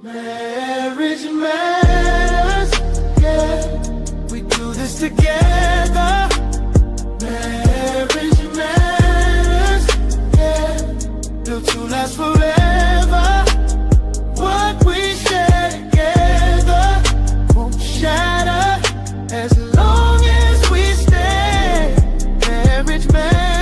Marriage matters, yeah. We do this together. Marriage matters, yeah. Built to last forever. What we share together won't shatter as long as we stay. Marriage matters.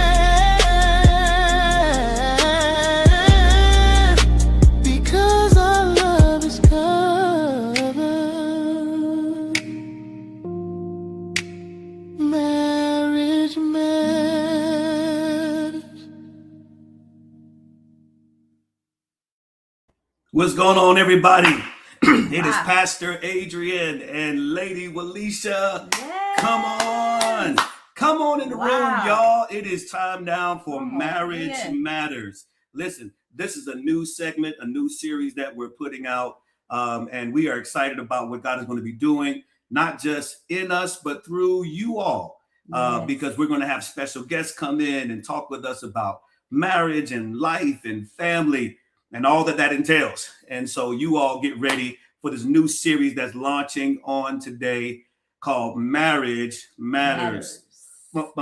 What's going on, everybody? It is Pastor Adrian and Lady Wilesha. Yes. Come on in the room, y'all. It is time now for Marriage Matters. Listen, this is a new segment, a new series that we're putting out, and we are excited about what God is going to be doing, not just in us, but through you all, because we're going to have special guests come in and talk with us about marriage and life and family and all that entails. And so you all get ready for this new series that's launching on today called Marriage Matters. Marriage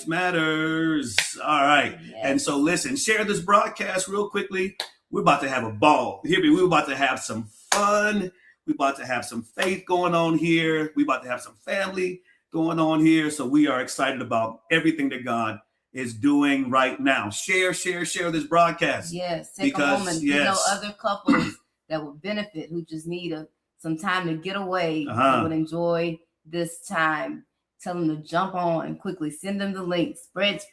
Matters. All right. Yes. And so listen, share this broadcast real quickly. We're about to have a ball. Hear me. We're about to have some fun. We're about to have some faith going on here. We're about to have some family going on here. So we are excited about everything that God is doing right now. Share this broadcast. Yes, take a moment. You know, other couples that would benefit, who just need some time to get away, that would enjoy this time. Tell them to jump on quickly. Send them the link. Spread.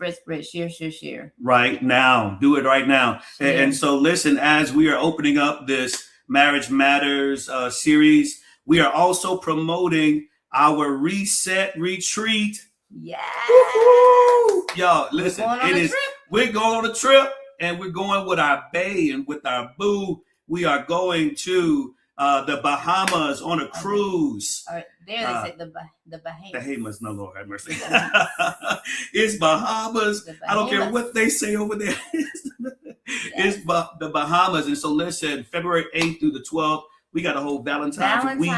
Share. Right now. Do it right now. And so listen, as we are opening up this Marriage Matters series, we are also promoting our Reset Retreat. Yes. Woo-hoo! Y'all, listen, we're going on a trip, and we're going with our bae and with our boo. We are going to the Bahamas on a cruise. All right, there they say the Bahamas. Bahamas, no, Lord have mercy. It's Bahamas. I don't care what they say over there. It's the Bahamas. And so listen, February 8th through the 12th, we got a whole Valentine's week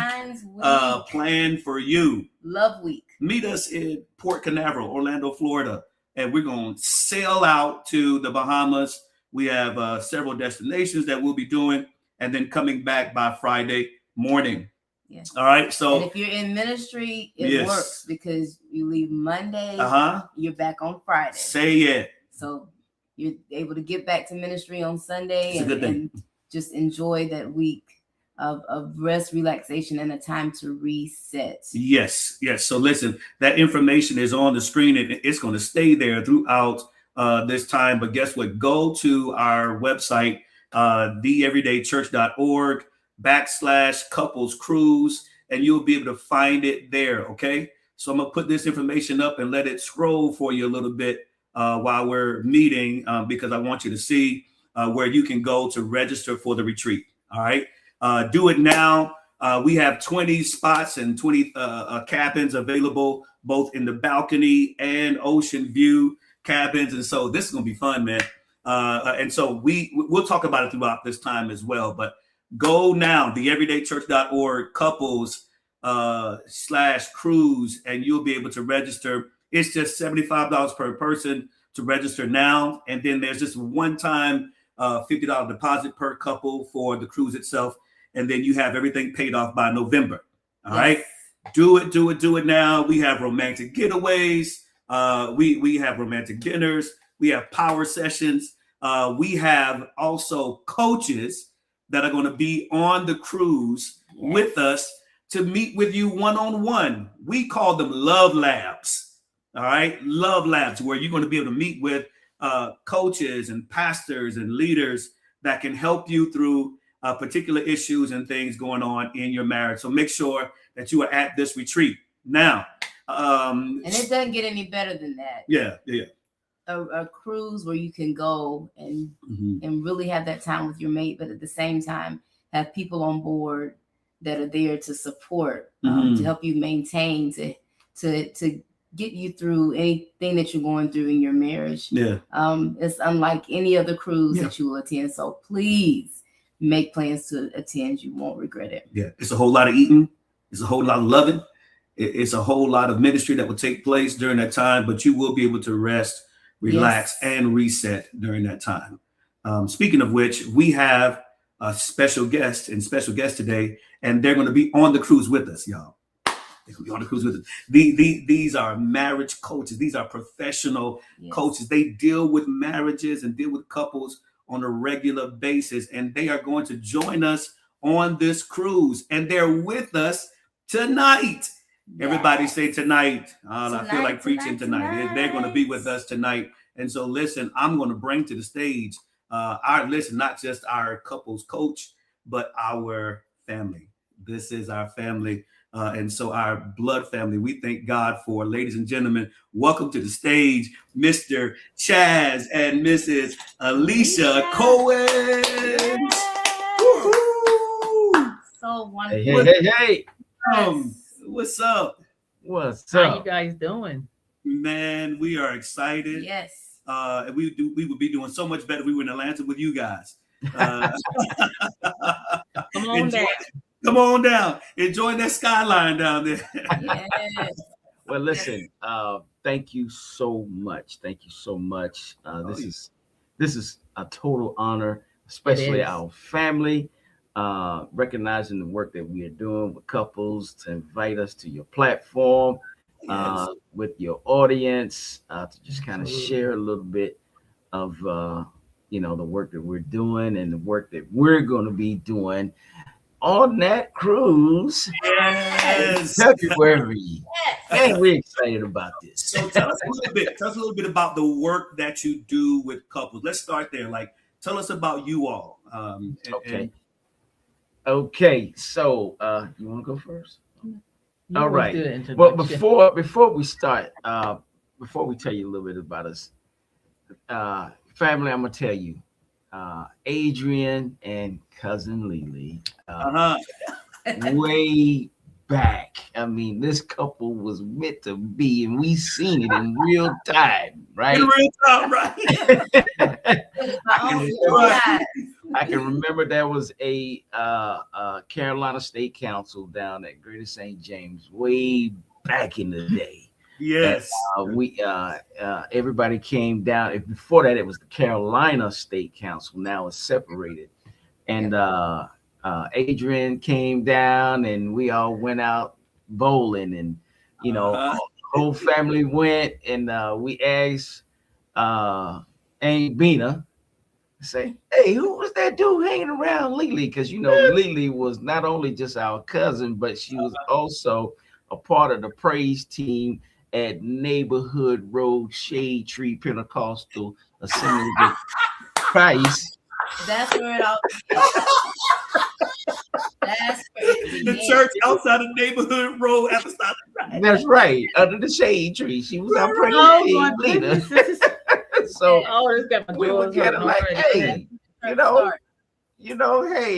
planned for you. Love week. Meet us in Port Canaveral, Orlando, Florida, and we're going to sail out to the Bahamas. We have several destinations that we'll be doing, and then coming back by Friday morning. Yes. All right. So and if you're in ministry, it works because you leave Monday, you're back on Friday. Say it. So you're able to get back to ministry on Sunday and just enjoy that week of rest, relaxation, and a time to reset. Yes. So listen, that information is on the screen, and it's going to stay there throughout this time. But guess what? Go to our website, theeverydaychurch.org/couples cruise, and you'll be able to find it there. Okay. So I'm going to put this information up and let it scroll for you a little bit while we're meeting, because I want you to see where you can go to register for the retreat. All right. Do it now. We have 20 spots and 20 cabins available, both in the balcony and ocean view cabins. And so this is going to be fun, man. And so we'll talk about it throughout this time as well. But go now, theeverydaychurch.org couples /cruise, and you'll be able to register. It's just $75 per person to register now. And then there's just one-time $50 deposit per couple for the cruise itself. And then you have everything paid off by November. All right. Do it now. We have romantic getaways. We have romantic dinners. We have power sessions. We have also coaches that are going to be on the cruise with us to meet with you one-on-one. We call them love labs. All right. Love labs, where you're going to be able to meet with coaches and pastors and leaders that can help you through particular issues and things going on in your marriage. So make sure that you are at this retreat now. And it doesn't get any better than that. Yeah. A cruise where you can go and really have that time with your mate, but at the same time have people on board that are there to support, to help you maintain, to get you through anything that you're going through in your marriage. It's unlike any other cruise that you will attend. So please make plans to attend. You won't regret it. Yeah, it's a whole lot of eating. It's a whole lot of loving. It's a whole lot of ministry that will take place during that time, but you will be able to rest, relax, and reset during that time. Speaking of which, we have a special guest today, and they're going to be on the cruise with us, y'all. They're going to be on the cruise with us. These are marriage coaches. These are professional coaches. They deal with marriages and deal with couples on a regular basis, and they are going to join us on this cruise, and they're with us tonight. Everybody say tonight. I feel like preaching tonight. They're going to be with us tonight. And so listen, I'm going to bring to the stage not just our couples coach, but our family. This is our family. And so our blood family, we thank God for, ladies and gentlemen, welcome to the stage, Mr. Chaz and Mrs. Alicia Cohens. Woo-hoo! So wonderful. Hey. What's up? What's up? How you guys doing? Man, we are excited. Yes. We would be doing so much better if we were in Atlanta with you guys. Come on down. Come on down. Enjoy that skyline down there. Yes. Well, listen, thank you so much. Thank you so much. This is a total honor, especially our family, recognizing the work that we are doing with couples, to invite us to your platform, with your audience, to just kind of share a little bit of the work that we're doing and the work that we're going to be doing on that cruise. Yes. February. Man, we're excited about this. So tell us a little bit about the work that you do with couples. Let's start there. Like, tell us about you all. Okay. So you want to go first? You all right. Well, before we start, before we tell you a little bit about us, family, I'm gonna tell you, Adrian and cousin Lily, way back. I mean, this couple was meant to be, and we seen it in real time, right? In real time, right? I can remember there was a Carolina State Council down at Greater St. James way back in the day. Yes. And, everybody came down. Before that, it was the Carolina State Council. Now it's separated. And Adrian came down, and we all went out bowling, and the whole family went, and we asked Aunt Bina, say, hey, who was that dude hanging around Lily? Because Lily was not only just our cousin, but she was also a part of the praise team at Neighborhood Road Shade Tree Pentecostal Assembly of Christ. That's where it all That's the church outside of Neighborhood Road Apostolic. That's right, under the shade tree. She was our praise team leader. So we were kind of like, hey, hey,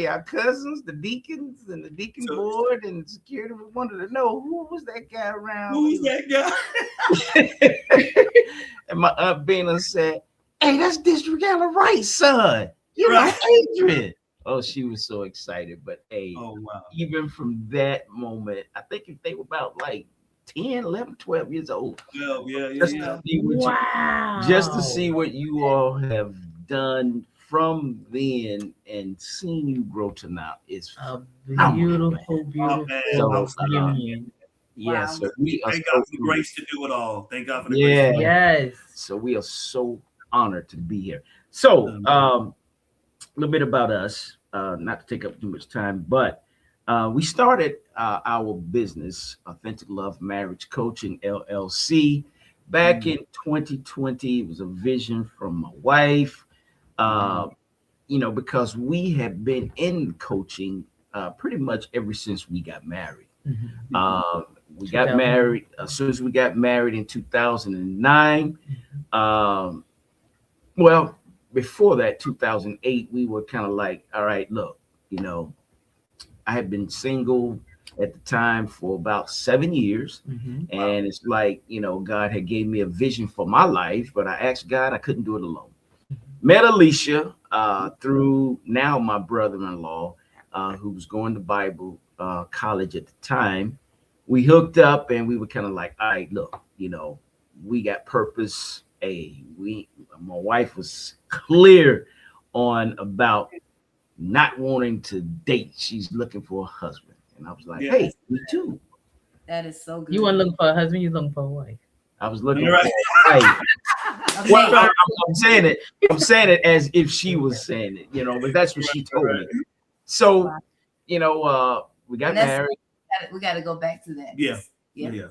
our cousins, the deacons and the deacon board and security, we wanted to know who was that guy around. Who's that guy? And my Aunt Bina said, hey, that's District Elder Wright's son. Adrian. Oh, she was so excited. But hey, even from that moment, I think if they were about like 10, 11, 12 years old. Just to see what you all have done from then and seeing you grow to now is a beautiful union. Yes, so we are thank God for the grace to do it all. Thank God for the grace. Yes. So we are so honored to be here. So a little bit about us, not to take up too much time, but we started our business, Authentic Love Marriage Coaching LLC, back in 2020. It was a vision from my wife, because we have been in coaching pretty much ever since we got married. We got married as soon as we got married in 2009. Well, before that, 2008, we were kind of like, all right, look, I had been single at the time for about 7 years. And it's like, God had gave me a vision for my life, but I asked God, I couldn't do it alone. met Alicia through now my brother-in-law, who was going to Bible college at the time. We hooked up and we were kind of like, all right, look, you know, we got purpose. My wife was clear on about not wanting to date. She's looking for a husband. And I was like, hey, me too. That is so good. You weren't looking for a husband, you looking for a wife. I was looking for a wife. Well, I'm saying it as if she was saying it, you know, but that's what she told me. So, you know, we got married. We got to go back to that. Yeah.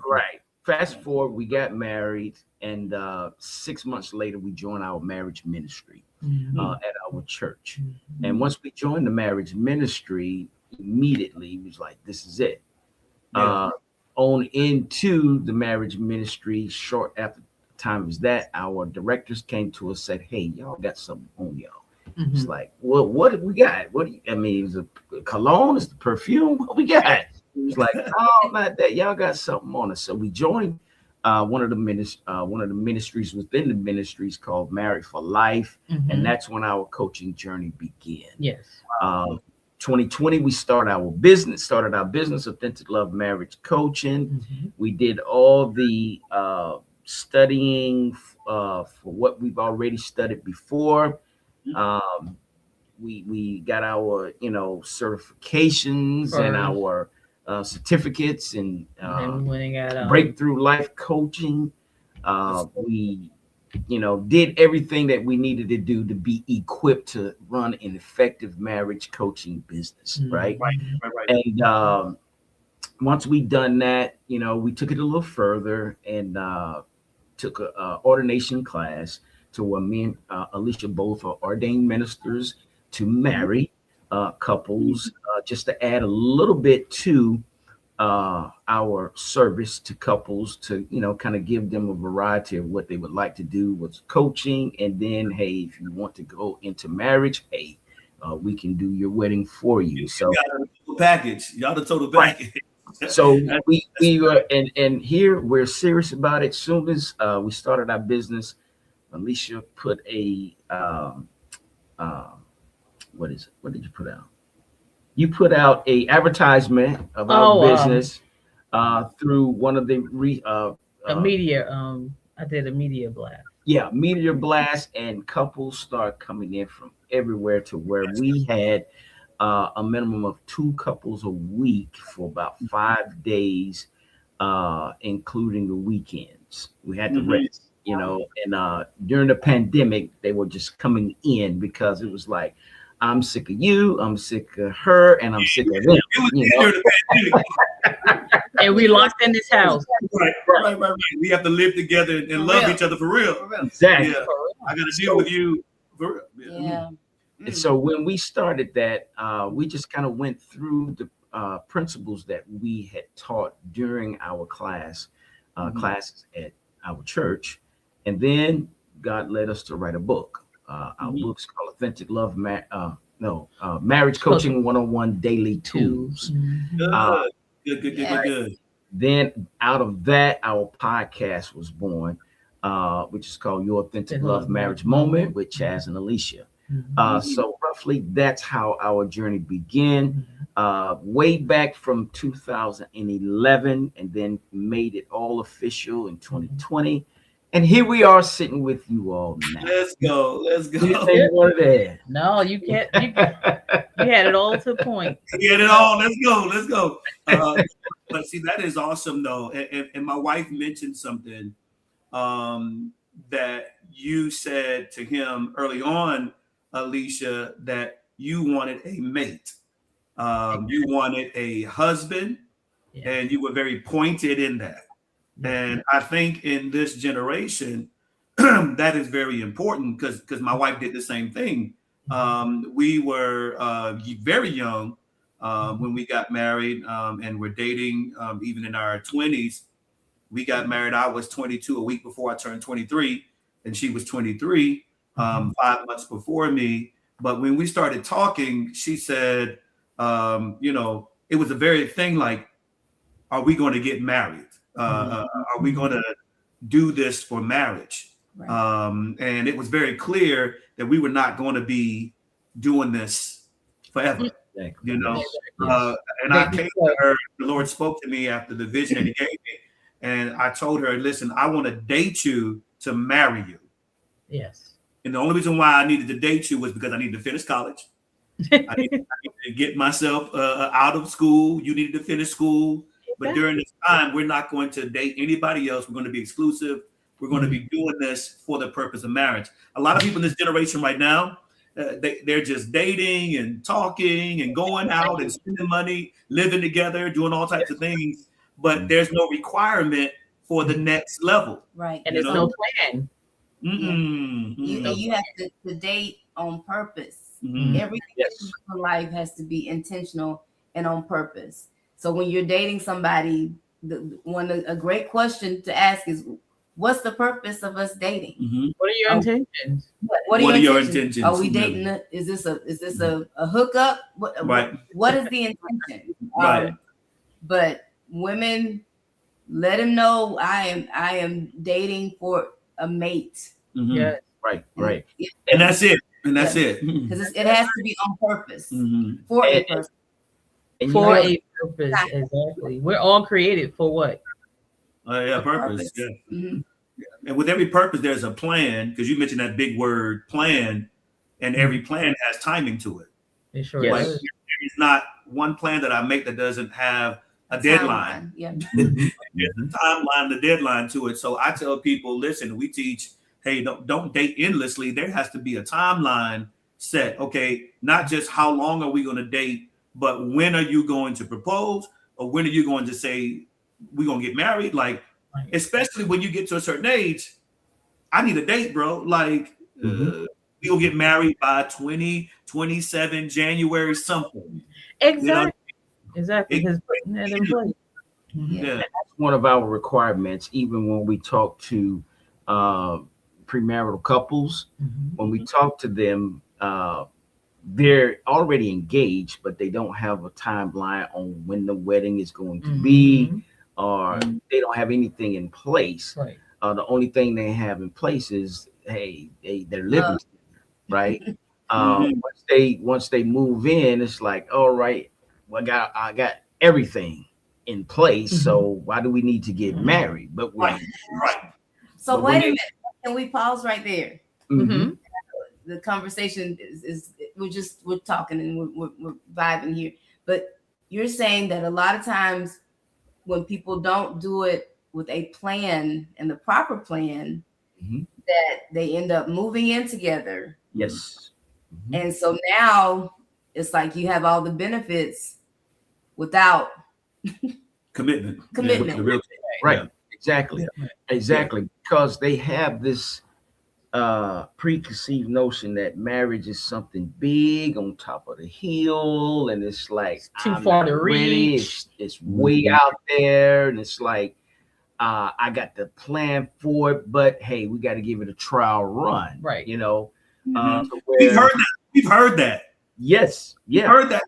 Right. Fast forward, we got married, and 6 months later, we joined our marriage ministry at our church. And once we joined the marriage ministry, immediately it was like, this is it. On into the marriage ministry, short after the time was that, our directors came to us and said, hey, y'all got something on y'all. It's like, well, what do we got? What do you, I mean, is it cologne? Is the perfume? What we got? It was like, oh, not that. Y'all got something on us. So we joined one of the ministries within the ministries called Married for Life, and that's when our coaching journey began. Yes. 2020, we started our business, Authentic Love Marriage Coaching. We did all the studying for what we've already studied before. We got our, you know, certifications and our certificates and breakthrough life coaching. We, you know, did everything that we needed to do to be equipped to run an effective marriage coaching business, right? And once we done that, you know, we took it a little further and took a ordination class to where me and Alicia both are ordained ministers to marry couples, just to add a little bit to our service to couples, to, you know, kind of give them a variety of what they would like to do with coaching. And then, hey, if you want to go into marriage, hey, we can do your wedding for you. So y'all the total package. So we were, and here we're serious about it. Soon as we started our business, Alicia put a what is it? What did you put out? You put out a advertisement of our business through one of the media. I did a media blast. Yeah, media blast, and couples start coming in from everywhere to where we had a minimum of 2 couples a week for about 5 days, including the weekends. We had to rest, you know, and during the pandemic, they were just coming in because it was like, I'm sick of you, I'm sick of her, and I'm sick of them. You know? And we locked in this house. Right. We have to live together and love each other for real. Exactly. Yeah. I got to deal with you for real. Yeah. And so when we started that, we just kind of went through the principles that we had taught during our classes at our church. And then God led us to write a book. Our book's called Authentic Love, Marriage Coaching 101 Daily Tools. Good. Then out of that, our podcast was born, which is called Your Authentic Love Marriage Moment with Chaz and Alicia. So roughly that's how our journey began, way back from 2011, and then made it all official in 2020. And here we are sitting with you all now. Let's go. No, you can't. You had it all to the point. You had it all. Let's go. But see, that is awesome, though. And my wife mentioned something that you said to him early on, Alicia, that you wanted a mate. You wanted a husband, and you were very pointed in that. And I think in this generation, that is very important because my wife did the same thing. We were very young when we got married, and we're dating even in our 20s. We got married. I was 22 a week before I turned 23, and she was 23, 5 months before me. But when we started talking, she said, you know, it was a very thing like, are we going to get married? Are we going to do this for marriage? Right. And it was very clear that we were not going to be doing this forever. Exactly. You know, Yes. and I came to her. The Lord spoke to me after the vision that He gave me, and I told her, "Listen, I want to date you to marry you." Yes. And the only reason why I needed to date you was because I needed to finish college. I needed to get myself out of school. You needed to finish school. But during this time, we're not going to date anybody else. We're going to be exclusive. We're going to be doing this for the purpose of marriage. A lot of people in this generation right now, they're just dating and talking and going out and spending money, living together, doing all types of things. But there's no requirement for the next level. Right. And there's no plan. You have to date on purpose. Everything in life has to be intentional and on purpose. So when you're dating somebody, a great question to ask is, what's the purpose of us dating? What are your intentions? What are your intentions? Are we dating? Is this a hookup? What is the intention? Right. But women, let him know I am dating for a mate. Yeah. Right. And that's it. Because it has to be on purpose for a person. For a purpose, exactly. We're all created for what? Purpose. Yeah. And with every purpose, there's a plan. Because you mentioned that big word, plan, and every plan has timing to it. It sure Like, does. there's not one plan that I make that doesn't have a deadline. Yeah. There's a timeline, the deadline to it. So I tell people, listen, we teach, hey, don't date endlessly. There has to be a timeline set. Okay, not just how long are we going to date, but when are you going to propose, or when are you going to say we're going to get married? Like, especially when you get to a certain age, I need a date, bro. Like, we'll get married by 2027 January something. Exactly. You know? Exactly. Because putting that in place. Yeah. That's one of our requirements, even when we talk to premarital couples. When we talk to them, they're already engaged, but they don't have a timeline on when the wedding is going to be, or they don't have anything in place. Right. The only thing they have in place is, hey, they're living together, right? Once they move in, it's like, all right, well, I got everything in place, so why do we need to get married? But right. So wait a minute, can we pause right there? Mm-hmm. The conversation is we're talking and we're vibing here, but you're saying that a lot of times when people don't do it with a plan and the proper plan, that they end up moving in together. Yes. And so now it's like you have all the benefits without commitment. Yeah, right. Exactly. Because they have this preconceived notion that marriage is something big on top of the hill, and it's like too far to reach. It's way out there, and it's like I got the plan for it, but hey, we got to give it a trial run, right? You know, we've heard that. Yes, yeah, heard that.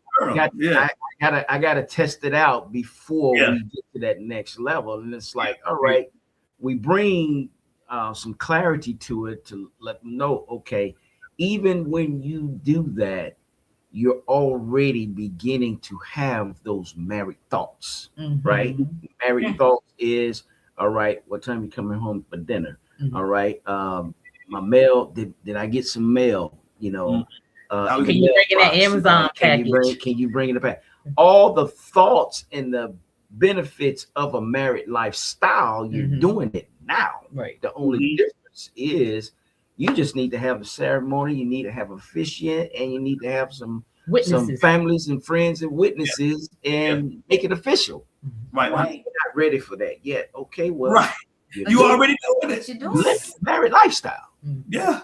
I gotta test it out before we get to that next level, and it's like, all right, we bring some clarity to it to let them know, okay, even when you do that, you're already beginning to have those married thoughts, right? Married thoughts is, all right, what time you coming home for dinner? All right, my mail, did I get some mail? You know, can you bring in that Amazon package? Can you bring it back? All the thoughts and the benefits of a married lifestyle, you're doing it now. Right. The only difference is you just need to have a ceremony, you need to have an officiant, and you need to have some families and friends and witnesses and make it official. Right. You're not ready for that yet. Okay, well, you already doing it. You're doing it. Married lifestyle. Yeah.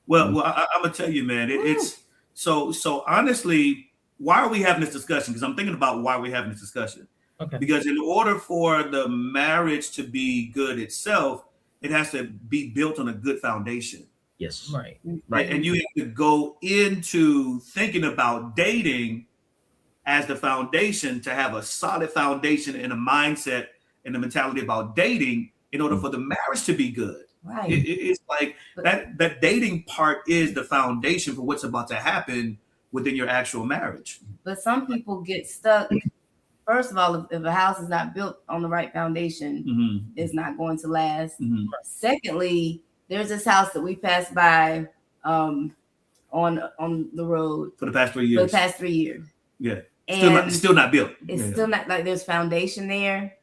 Well, I'm gonna tell you, man, it's so honestly, why are we having this discussion? Because I'm thinking about why we're having this discussion. Okay. Because in order for the marriage to be good itself, it has to be built on a good foundation. Yes. Right. And you have to go into thinking about dating as the foundation to have a solid foundation and a mindset and a mentality about dating in order for the marriage to be good. Right. It's like that dating part is the foundation for what's about to happen within your actual marriage. But some people get stuck. First of all, if a house is not built on the right foundation, it's not going to last. Secondly, there's this house that we passed by on the road for the past 3 years. Yeah. And still not built. It's still not, like, there's foundation there.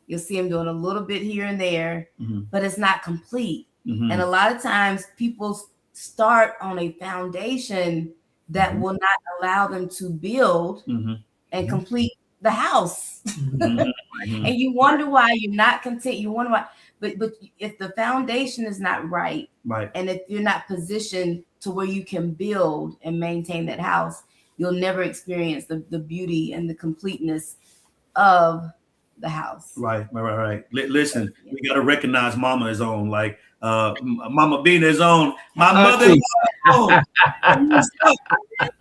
You'll see them doing a little bit here and there, but it's not complete. And a lot of times people start on a foundation that will not allow them to build and complete the house. And you wonder why you're not content. You wonder why, but if the foundation is not right, and if you're not positioned to where you can build and maintain that house, you'll never experience the beauty and the completeness of the house. Right. Listen, we got to recognize Mama is on. Like Mama Bina is on. My mother is on.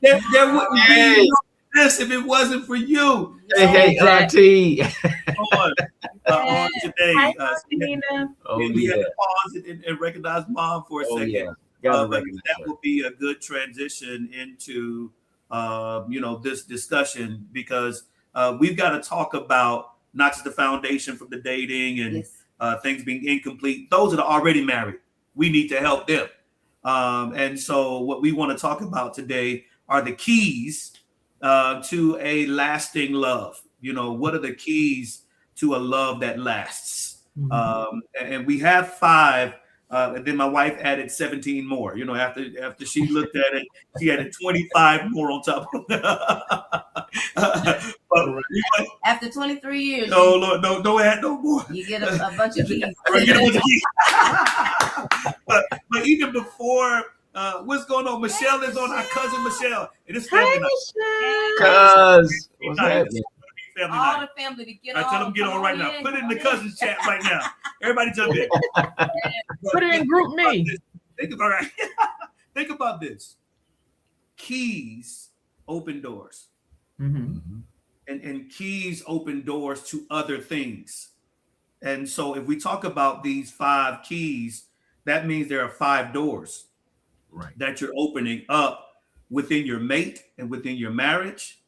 There wouldn't be this if it wasn't for you. Hey, Auntie. On today. Hi, Nina. We had to pause and recognize Mom for a second. That will be a good transition into this discussion, because we've got to talk about not just the foundation from the dating and things being incomplete. Those that are already married, we need to help them. And so what we want to talk about today are the keys to a lasting love. What are the keys to a love that lasts? And we have 5. And then my wife added 17 more. After she looked at it, she added 25 more on top of that. After 23 years. No, Lord, don't add no more. You get a bunch of keys. But even before, what's going on? Michelle is on, our cousin Michelle. It is family night. Cuz, what's happening? All the family to get on. I tell them get on right now. Put it in the cousins chat right now. Everybody jump in. Put it in group me. Think about this. Keys open doors. And keys open doors to other things. And so if we talk about these 5 keys, that means there are 5 doors that you're opening up within your mate and within your marriage.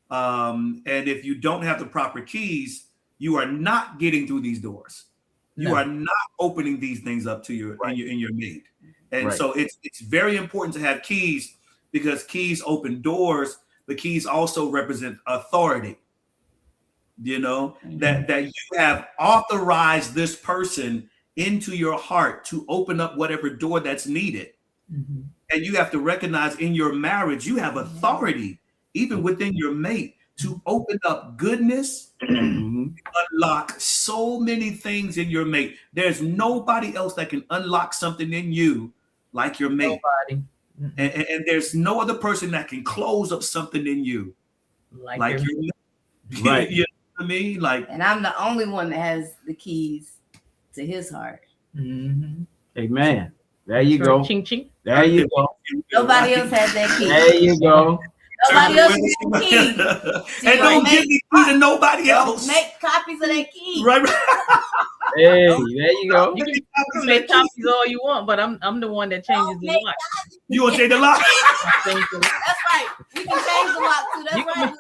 And if you don't have the proper keys, you are not getting through these doors. You are not opening these things up to your in your mate. And so it's very important to have keys, because keys open doors, but keys also represent authority. That you have authorized this person into your heart to open up whatever door that's needed. And you have to recognize in your marriage, you have authority, even within your mate, to open up goodness, unlock so many things in your mate. There's nobody else that can unlock something in you like your mate. Nobody. And there's no other person that can close up something in you like your mate. Right. You know what I mean? And I'm the only one that has the keys to his heart. Amen. There you go. Ching ching. There you go. Nobody else has that key. There you go. Nobody else has that key. And don't give me key to nobody else. Make copies of that key. Right. Hey, there you go. You can make copies all you want, but I'm the one that changes the lock. You want to change the lock? That's right. We can change the lock too. That's right.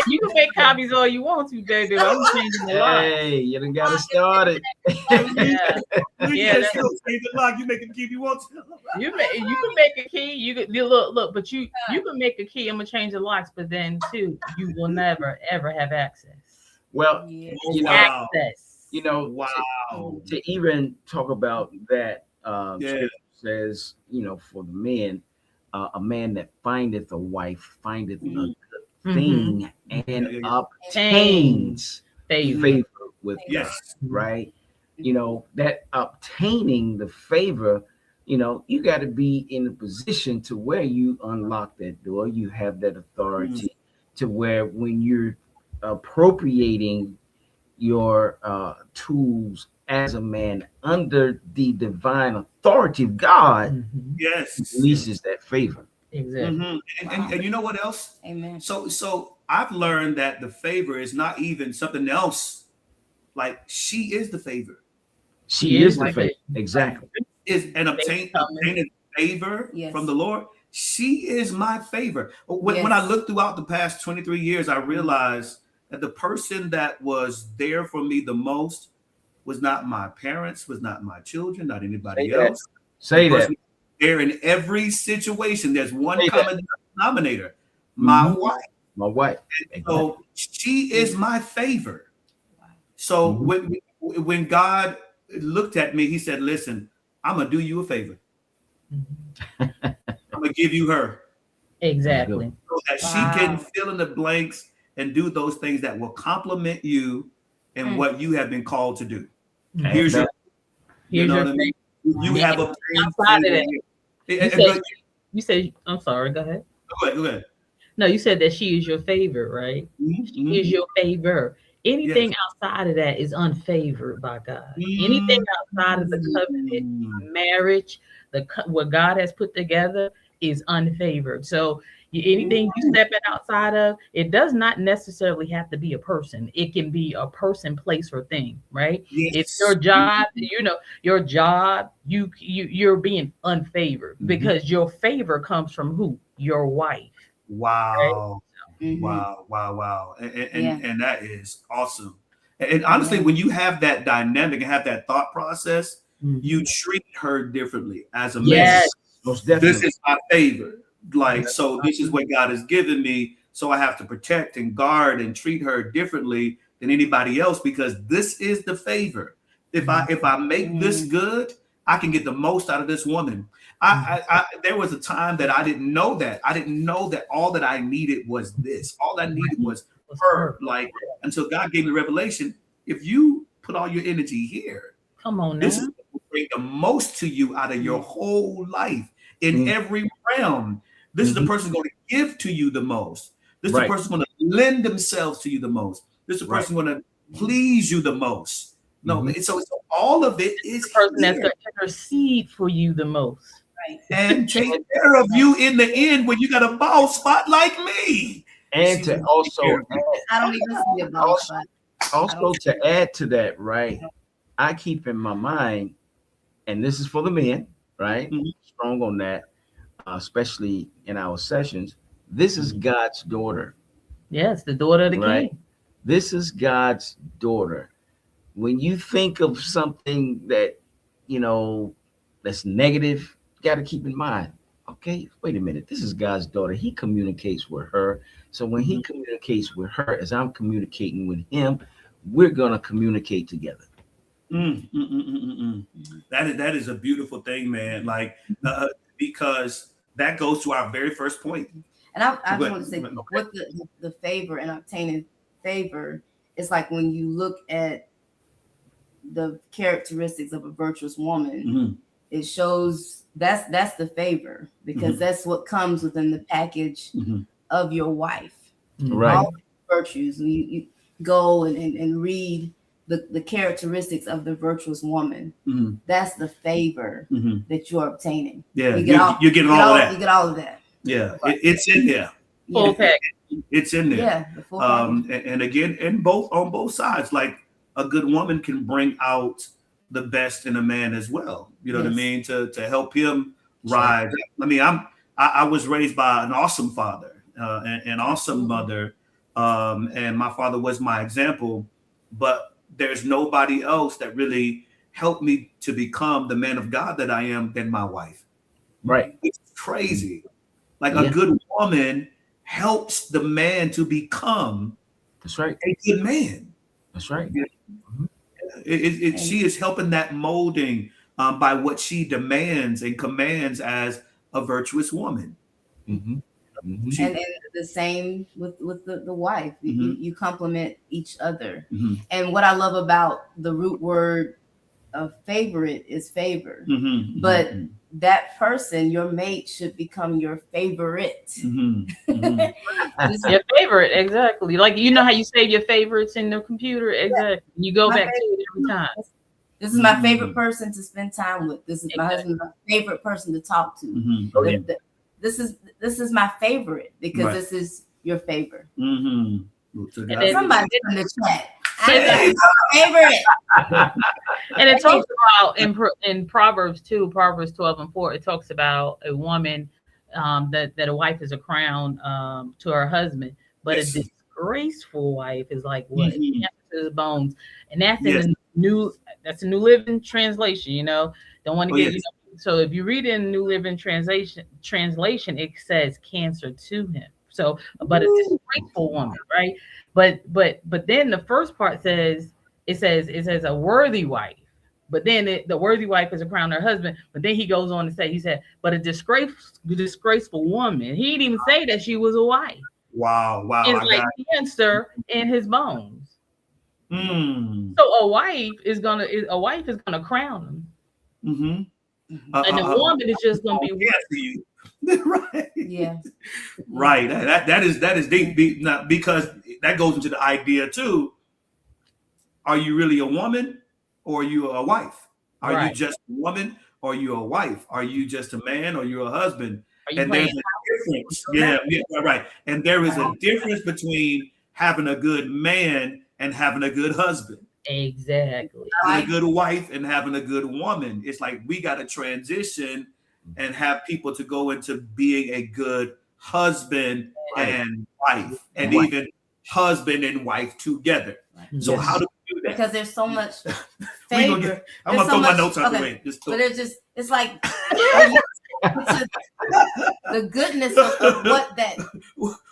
You can make copies all you want to, baby. I'm changing the lock. Hey, you done got it started. Yeah, still change the lock. You make a key if you want to. You can make a key. You can look, but you can make a key. I'm gonna change the locks, but then too, you will never ever have access. Well, access. To even talk about that, Scripture says, for the men, a man that findeth a wife findeth a good thing and obtains favor with God, right? That obtaining the favor, you got to be in a position to where you unlock that door. You have that authority to where when you're appropriating your tools as a man under the divine authority of God, releases that favor. Exactly. And you know what else? Amen. So I've learned that the favor is not even something else. Like, she is the favor. She is the favorite. Exactly. Is and obtaining favor Yes. from the Lord. She is my favor. When I look throughout the past 23 years, I realized that the person that was there for me the most was not my parents, was not my children, not anybody else. Say that. There in every situation, there's one common denominator: my wife. My wife. So she is my favor. So when God looked at me, he said, listen, I'm going to do you a favor. I'm going to give you her. Exactly. So that she can fill in the blanks and do those things that will complement you and what you have been called to do. Here's your thing. You have a you said, I'm sorry, go ahead. Go ahead. No, you said that she is your favorite, right? She is your favor. Anything outside of that is unfavored by God. Anything outside of the covenant, marriage, what God has put together is unfavored. So anything you stepping outside of, it does not necessarily have to be a person. It can be a person, place, or thing, right? If your job, your job, you're being unfavored because your favor comes from who? Your wife. Wow. Right? Wow. And that is awesome. And honestly, when you have that dynamic and have that thought process, you treat her differently as a man. Most definitely. This is my favor. So this is what God has given me. So I have to protect and guard and treat her differently than anybody else because this is the favor. If I make this good, I can get the most out of this woman. There was a time that I didn't know that. I didn't know that all that I needed was this. All I needed was her. Until God gave me revelation. If you put all your energy here, come on, this is what will bring the most to you out of your whole life in every realm. This is the person going to give to you the most. This is the person going to lend themselves to you the most. This is the person going to please you the most. No, so all of it is the person that's going to intercede for you the most. Right. And take care of you in the end when you got a bald spot like me. And to also I don't even see a bald spot. Also to add to that, right? I keep in my mind, and this is for the men, right? Strong on that, especially in our sessions. This is God's daughter. Yes, the daughter of the king. This is God's daughter. When you think of something that, that's negative, you got to keep in mind, okay, wait a minute. This is God's daughter. He communicates with her. So when he communicates with her, as I'm communicating with him, we're going to communicate together. That is a beautiful thing, man. Because that goes to our very first point. And I just want to say, with the favor and obtaining favor, it's like when you look at the characteristics of a virtuous woman, it shows that's the favor because that's what comes within the package of your wife. Right. All virtues. When you go and read the characteristics of the virtuous woman, that's the favor that you're obtaining. Yeah, you're getting all of that. You get all of that. Yeah, it's in there. Full package. It's in there. Yeah, the full package. And again, on both sides, like a good woman can bring out the best in a man as well. You know what I mean? To help him rise. I mean, I was raised by an awesome father, an awesome mother, and my father was my example. But there's nobody else that really helped me to become the man of God that I am than my wife. Right. It's crazy. Like a good woman helps the man to become a good man. That's right. She is helping that molding by what she demands and commands as a virtuous woman. And the same with the wife. You complement each other. And what I love about the root word of favorite is favor. But that person, your mate, should become your favorite. Your favorite, exactly. Like how you save your favorites in the computer, exactly. You go back to it every time. This is my favorite person to spend time with. This is my husband, my favorite person to talk to. This is my favorite because this is your favor. And then, somebody in the chat Favor. Favorite. And it talks about in Proverbs 2, Proverbs 12:4, it talks about a woman that a wife is a crown to her husband, but Yes. a disgraceful wife is like what? Mhm. To his bones. And that's Yes. in that's a New Living Translation, Don't want to Oh, get yes. so if you read it in New Living translation, it says cancer to him. So, but a disgraceful woman, right? But then the first part says it says a worthy wife. But then the worthy wife is a crown to her husband. But then he goes on to say, he said, but a disgraceful woman. He didn't even say that she was a wife. Wow. It's like cancer in his bones. Mm. So a wife is gonna crown him. Mm-hmm. And the woman is just gonna be you. Right. Yeah. Right. That is deep. Not because that goes into the idea too. Are you really a woman or are you a wife? Are Right. you just a woman or are you a wife? Are you just a man or you're a husband? Are you And there's playing a difference. Yeah, right. And there is a difference between having a good man and having a good husband. exactly. Having a good wife and having a good woman. It's like we got to transition and have people to go into being a good husband and wife, and even husband and wife together. So Yes. how do we do that? Because there's so much I'm favor. gonna There's throw so my much- notes out the okay. way. Just But throw- it's like the goodness of what that.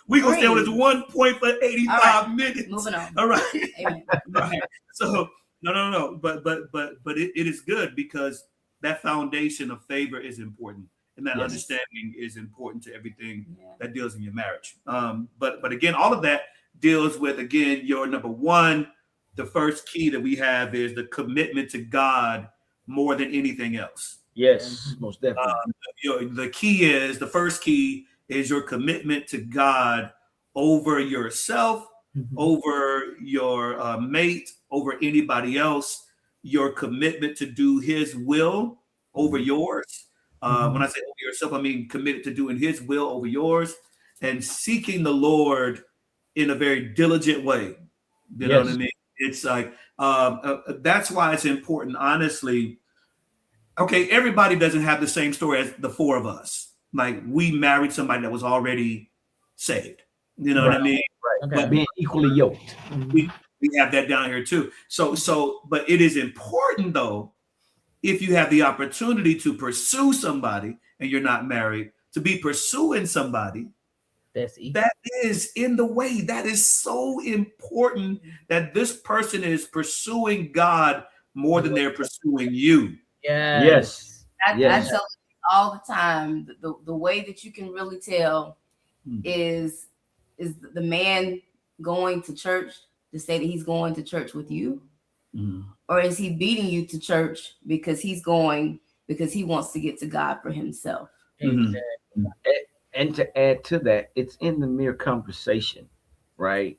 we gonna stay on this Great. 1 point for 85 All right. minutes. Moving on. All right. Amen. Right. So no. But it is good because that foundation of favor is important, and that Yes. understanding is important to everything Yeah. that deals in your marriage. But again, all of that deals with, again, your number one. The first key that we have is the commitment to God more than anything else. Yes, most definitely. The first key is your commitment to God over yourself, over your mate, over anybody else. Your commitment to do His will over yours. When I say over yourself, I mean committed to doing His will over yours and seeking the Lord in a very diligent way. You know what I mean? It's like that's why it's important, honestly. Okay, everybody doesn't have the same story as the four of us. Like we married somebody that was already saved. You know what I mean? Right. Okay. Being equally yoked. We have that down here too. So, but it is important though, if you have the opportunity to pursue somebody and you're not married, to be pursuing somebody That's easy. that is in the way. That is so important that this person is pursuing God more than they're pursuing you. Yes. I Yes. tell all the time the way that you can really tell is the man going to church to say that he's going to church with you, or is he beating you to church because he wants to get to God for himself? Exactly. And to add to that, it's in the mere conversation, right?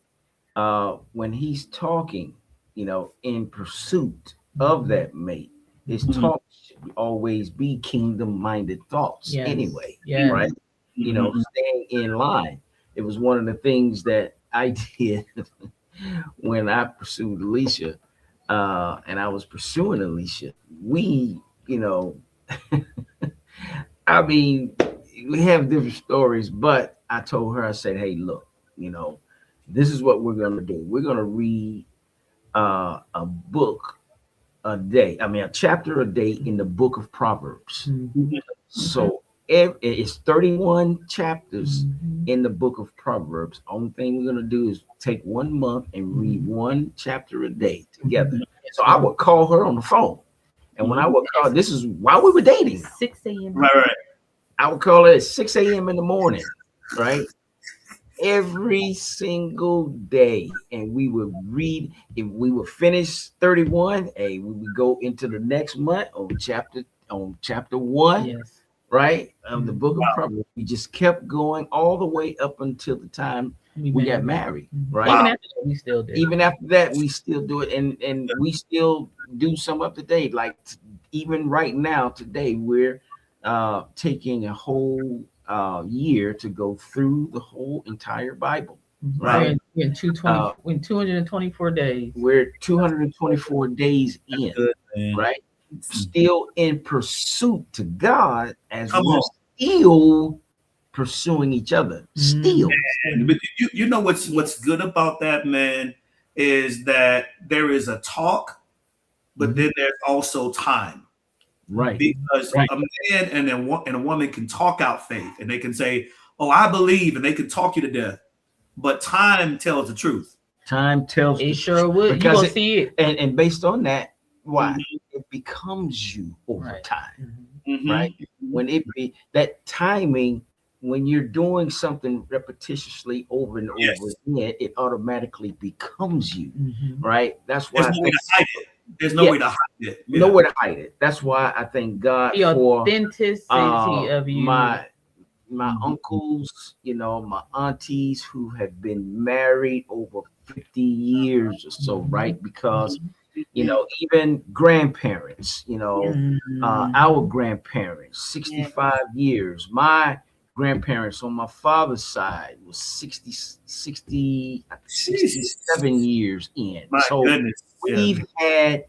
When he's talking, in pursuit of that mate, his talk should always be kingdom-minded thoughts anyway, Yes. right? Staying in line. It was one of the things that I did when I pursued Alicia, and I was pursuing Alicia. We, I mean, we have different stories, but I told her, I said, hey, look, this is what we're going to do. We're going to read a book a day. I mean, a chapter a day in the book of Proverbs. So it's 31 chapters in the book of Proverbs. Only thing we're going to do is take 1 month and read one chapter a day together. So I would call her on the phone. And when I would call, this is while we were dating. 6 a.m. Right. I would call her at 6 a.m. in the morning, right? Every single day. And we would read. If we would finish 31, we would go into the next month on chapter 1. Yes. Right? Of the book of Proverbs. We just kept going all the way up until the time we got married. Right. Even after that, we still do. Even after that, we still do it. And we still do some up to date. Like even right now, today, we're taking a whole year to go through the whole entire Bible. Right. We're in 224 days. We're 224 days in, Good, man. right? Still in pursuit to God as Come we're on. still pursuing each other. Still. But you know what's good about that, man, is that there is a talk, but then there's also time. Right. Because a man and a woman can talk out faith, and they can say, "Oh, I believe," and they can talk you to death. But time tells the truth. Time tells It sure would. You gonna see it. And based on that, why? It becomes you over time. Right? When it be that timing, when you're doing something repetitiously over and over again, it automatically becomes you. Right? That's why there's no way to hide it. There's no way to hide it. No way to hide it. That's why I thank God The for authenticity of you. My uncles, you know, my aunties who have been married over 50 years or so, right? Because, you know, even grandparents, you know, our grandparents, 65 years. My grandparents on my father's side was 67 years in. My goodness. We've had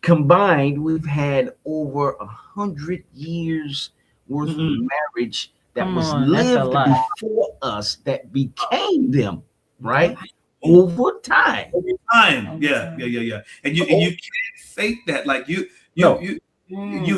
combined, we've had over 100 years worth of marriage that was lived before us that became them, right? Over time. Yeah. And you can't fake that. Like you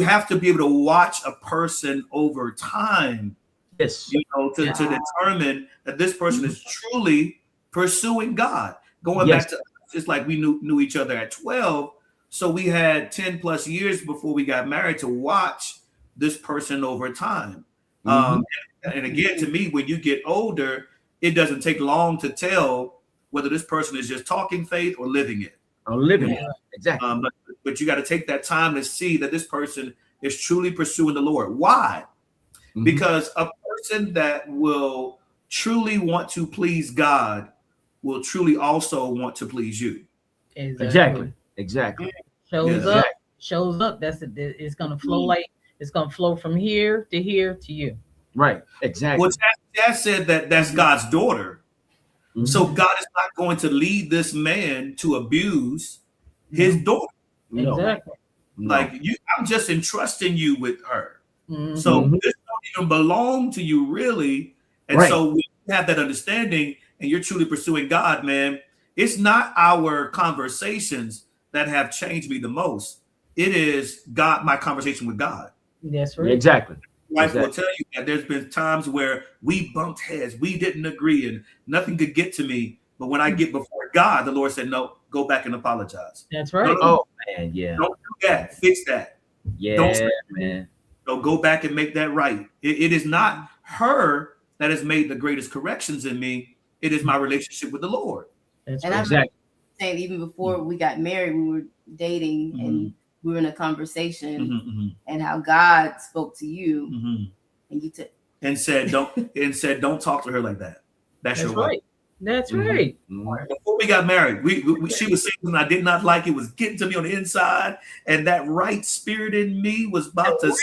have to be able to watch a person over time. Yes. You know, to determine that this person is truly pursuing God. Going back to just like we knew each other at 12. So we had 10 plus years before we got married to watch this person over time. And again, to me, when you get older, it doesn't take long to tell whether this person is just talking faith or living it. Exactly. But you got to take that time to see that this person is truly pursuing the Lord. Why? Because a person that will truly want to please God will truly also want to please you. Exactly. Shows up. That's it. It's gonna flow it's gonna flow from here to you. Right. Exactly. Well, Chaz said that's God's daughter. So God is not going to lead this man to abuse his daughter. Exactly. Like I'm just entrusting you with her. So this don't even belong to you, really. And so when you have that understanding and you're truly pursuing God, man, it's not our conversations that have changed me the most. It is God, my conversation with God. That's right. Exactly. Wife will tell you that there's been times where we bumped heads, we didn't agree, and nothing could get to me. But when I get before God, the Lord said, "No, go back and apologize." That's right. Oh man, yeah. Don't do that. Fix that. Yeah, man. So go back and make that right. It is not her that has made the greatest corrections in me. It is my relationship with the Lord. That's and right. I'm saying even before we got married, we were dating and we were in a conversation, and how God spoke to you, and you took and said, "Don't talk to her like that. That's your wife." That's right. Before we got married, she was saying something I did not like. It was getting to me on the inside, and that right spirit in me was about to.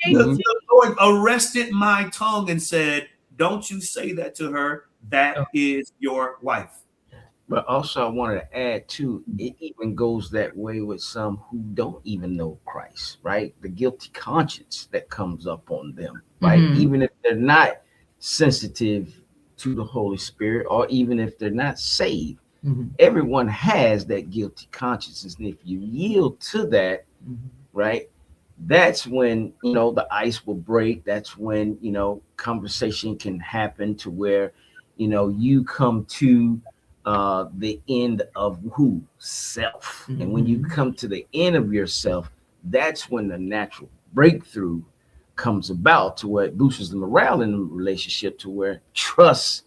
The Lord arrested my tongue and said, "Don't you say that to her. That is your wife." But also, I wanted to add too, it even goes that way with some who don't even know Christ, right? The guilty conscience that comes up on them, right? Even if they're not sensitive to the Holy Spirit, or even if they're not saved, everyone has that guilty conscience. And if you yield to that, right, that's when, you know, the ice will break. That's when, you know, conversation can happen to where, you know, you come to the end of self. And when you come to the end of yourself, that's when the natural breakthrough comes about, to where it boosts the morale in the relationship, to where trust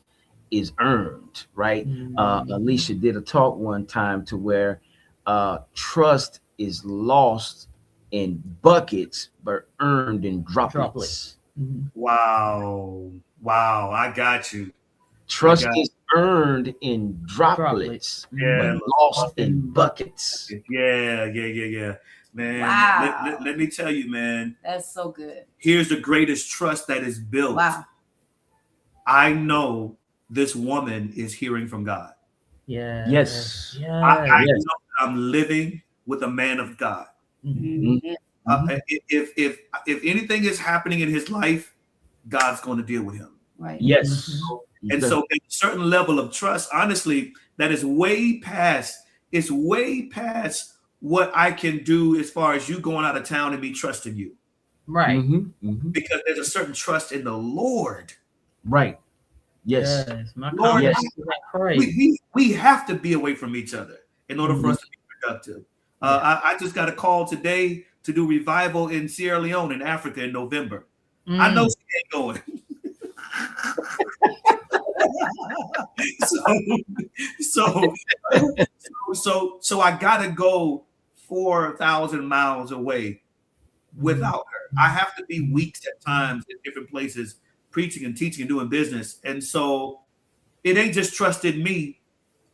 is earned, right? Alicia did a talk one time to where trust is lost in buckets but earned in droplets. Wow, I got you. Trust is earned in droplets, but lost in buckets. Yeah. Man, let me tell you, man. That's so good. Here's the greatest trust that is built. Wow. I know this woman is hearing from God. Yes. Yes. I Yes. know that I'm living with a man of God. Mhm. If anything is happening in his life, God's going to deal with him. Right. Yes. And so a certain level of trust, honestly, that is way past, it's way past what I can do as far as you going out of town and me trusting you. Right. Because there's a certain trust in the Lord. Right. Yes. Yes. My Lord, Yes. confidence is in Christ. we have to be away from each other in order for us to be productive. Yeah. I just got a call today to do revival in Sierra Leone in Africa in November. I know she ain't going. so I gotta go 4,000 miles away without her. I have to be weeks at times in different places, preaching and teaching and doing business. And so it ain't just trusting me,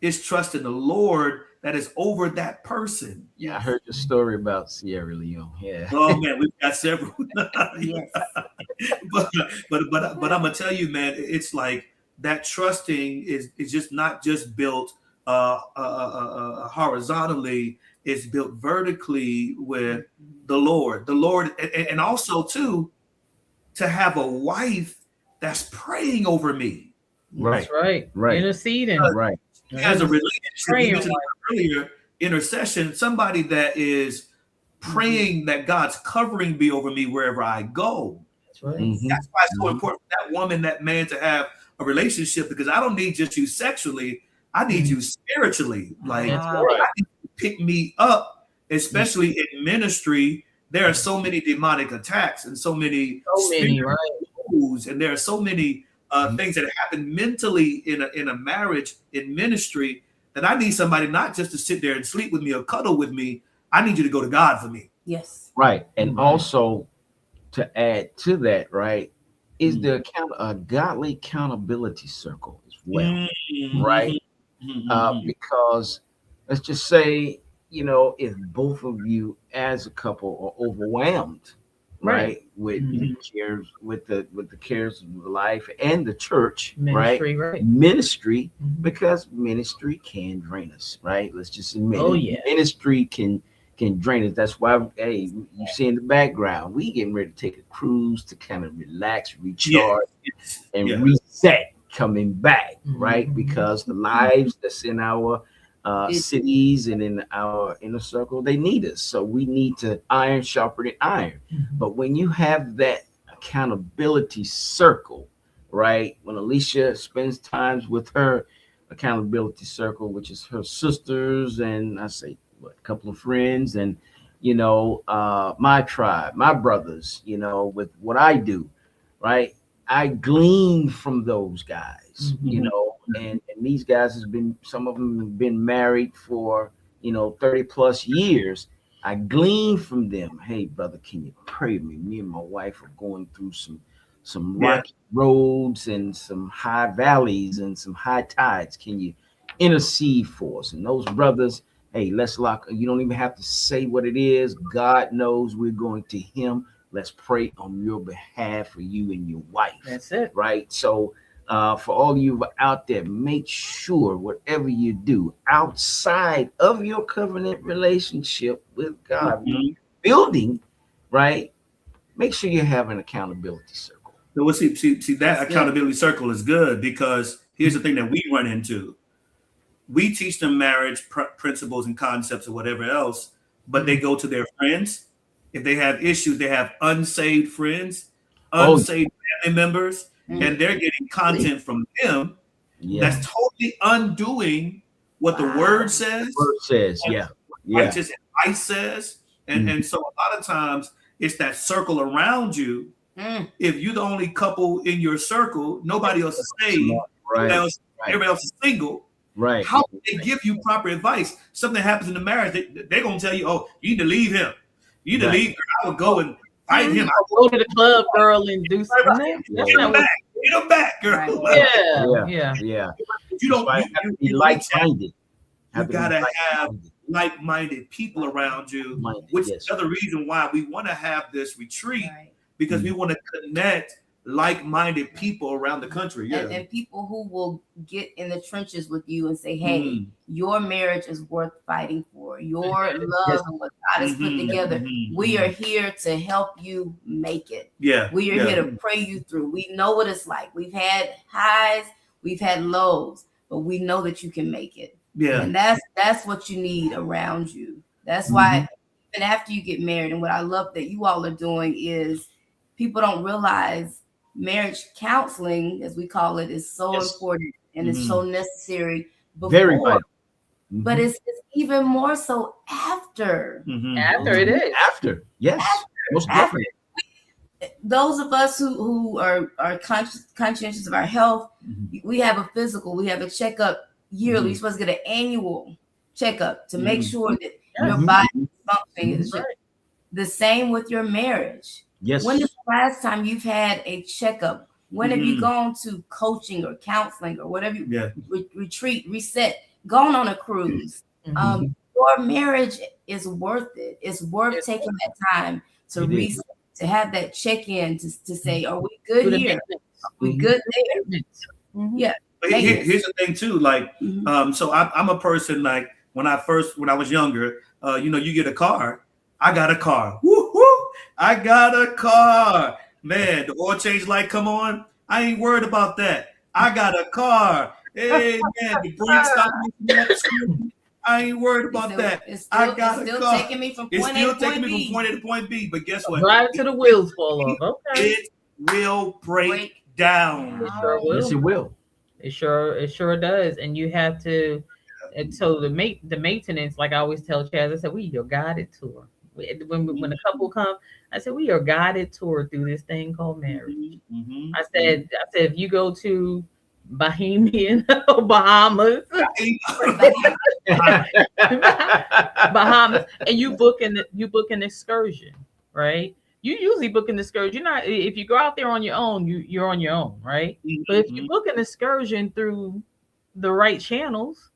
it's trusting the Lord that is over that person. Yeah, I heard the story about Sierra Leone. Yeah. Oh man, we've got several. Yes. but I'm gonna tell you, man, it's like that trusting is just not just built horizontally; it's built vertically with the Lord. And also too to have a wife that's praying over me. Right. That's right. Right. Interceding. Right. She has a relationship. Praying You mentioned earlier, intercession. Somebody that is praying that God's covering be over me wherever I go. That's right. That's why it's so important for that woman, that man to have a relationship, because I don't need just you sexually. I need you spiritually. Like, That's I need you to pick me up, especially in ministry. There are so many demonic attacks and so many right? moves, and there are so many things that happen mentally in a marriage, in ministry, that I need somebody not just to sit there and sleep with me or cuddle with me. I need you to go to God for me. Yes. Right. And also to add to that, right, is the a godly accountability circle as well. Right. Because let's just say, if both of you as a couple are overwhelmed, right, with the cares, with the cares of life and the church, Ministry, right? Ministry, because ministry can drain us, right? Let's just admit it. Ministry can drain us. That's why, hey, you see in the background, we getting ready to take a cruise to kind of relax, recharge, and reset coming back, right? Because the lives that's in our cities and in our inner circle, they need us. So we need to iron sharpen iron. But when you have that accountability circle, right? When Alicia spends times with her accountability circle, which is her sisters and I say a couple of friends and my tribe, my brothers, with what I do, right? I glean from those guys, and these guys some of them have been married for 30 plus years. I glean from them. Hey, brother, can you pray with me? Me and my wife are going through some rocky roads and some high valleys and some high tides. Can you intercede for us? And those brothers, hey, let's lock. You don't even have to say what it is. God knows we're going to him. Let's pray on your behalf for you and your wife. That's it. Right. So for all you out there, make sure whatever you do outside of your covenant relationship with God, building, right? Make sure you have an accountability circle. So see that accountability circle is good, because here's the thing that we run into. We teach them marriage principles and concepts or whatever else, but they go to their friends. If they have issues, they have unsaved friends, unsaved family members, and they're getting content from them that's totally undoing what the word says. Righteous advice says. And so a lot of times it's that circle around you. If you're the only couple in your circle, nobody else is saved, everybody else is single. Right. How can they give you proper advice? Something happens in the marriage, they're gonna tell you, oh, you need to leave him. You need to leave. I would go and fight him. I'll go to the club, girl, and do something. Get him back, girl. Yeah. You don't have to be like-minded. You gotta have like-minded people around you, which is another reason why we want to have this retreat, because we want to connect like-minded people around the country. Yeah. And people who will get in the trenches with you and say, hey, your marriage is worth fighting for. Your love and what God has put together. We are here to help you make it. Yeah. We are here to pray you through. We know what it's like. We've had highs, we've had lows, but we know that you can make it. Yeah. And that's what you need around you. That's why even after you get married, and what I love that you all are doing is people don't realize marriage counseling, as we call it, is so important and it's so necessary before. Very vital. But it's even more so after. After it is. After. Yes. Most definitely. Those of us who are conscientious of our health, we have a physical, we have a checkup yearly. You're supposed to get an annual checkup to make sure that your body is functioning. The same with your marriage. Yes. When is the last time you've had a checkup? When have you gone to coaching or counseling or whatever? Retreat, reset, gone on a cruise. Your marriage is worth it. It's worth taking that time to reset, to have that check-in, to say, are we good here? Are we good there? Yeah. But here's the thing too, like, so I'm a person, like, when I was younger, you get a car. I got a car. Woo woo! I got a car. Man, the oil change light come on. I ain't worried about that. I got a car. Hey man, the brakes stop me. I ain't worried about that. I got a car. It's still taking me from point A to point B. But guess what? Drive to the wheels fall off. Okay. It will break down. It sure will. Yes, it will. It sure does. And you have to. And so the maintenance, like I always tell Chaz, I said, we your guided tour. When a couple come, I said, we are guided tour through this thing called marriage. I said, if you go to Bahamas, and you book an excursion, right? You usually book an excursion. You're not, if you go out there on your own, you're on your own, right? But if you book an excursion through the right channels,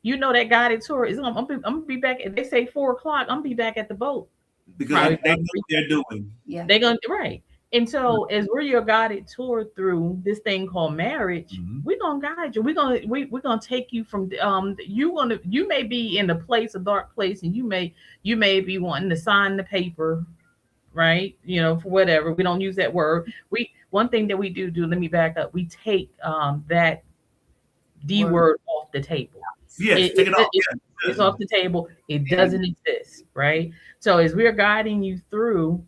you know that guided tour is. I'm gonna be back. If they say 4:00, I'm gonna be back at the boat because they know what they're doing. Yeah, they're gonna And so, as we're your guided tour through this thing called marriage, we're gonna guide you. We're gonna take you from you may be in a dark place, and you may be wanting to sign the paper, right? For whatever. We don't use that word. One thing that we do. Let me back up. We take that D word off the table. Yes, take it off. It's off the table. It doesn't exist, right? So as we're guiding you through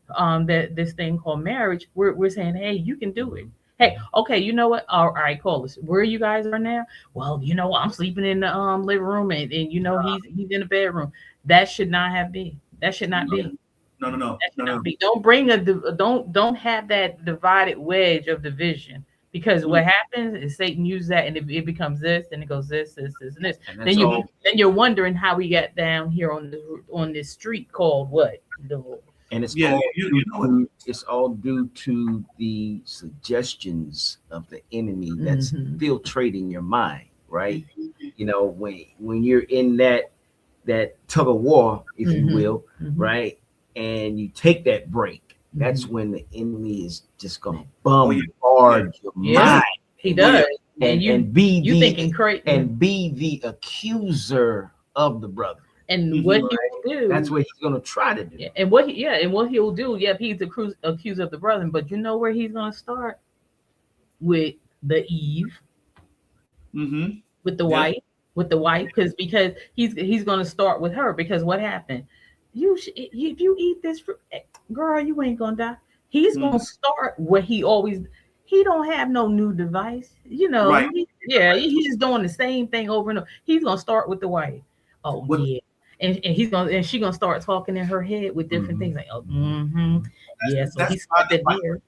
this thing called marriage, we're saying, hey, you can do it. Hey, okay, you know what? All right, call us. Where you guys are now? Well, I'm sleeping in the living room, and he's in the bedroom. That should not be. That should not be. No. Don't bring don't have that divided wedge of division. Because what happens is Satan uses that, and it becomes this, and it goes this, and this. Then you're wondering how we got down here on this street called what? And it's it's all due to the suggestions of the enemy that's infiltrating your mind, right? When you're in that tug of war, if you will, right, and you take that break. That's when the enemy is just going to bombard your mind. He does. And be thinking crazy. And be the accuser of the brother. And what he will do. That's what he's going to try to do. Yeah, and what he'll do. Yeah, he's the accuser of the brother. But you know where he's going to start? With the Eve. With the wife. With the wife. Because he's going to start with her. Because what happened? If you eat this fruit, girl, you ain't gonna die. He's gonna start what he don't have no new device, Right. He's doing the same thing over and over. He's gonna start with the wife. And she's gonna start talking in her head with different things like, so he started there.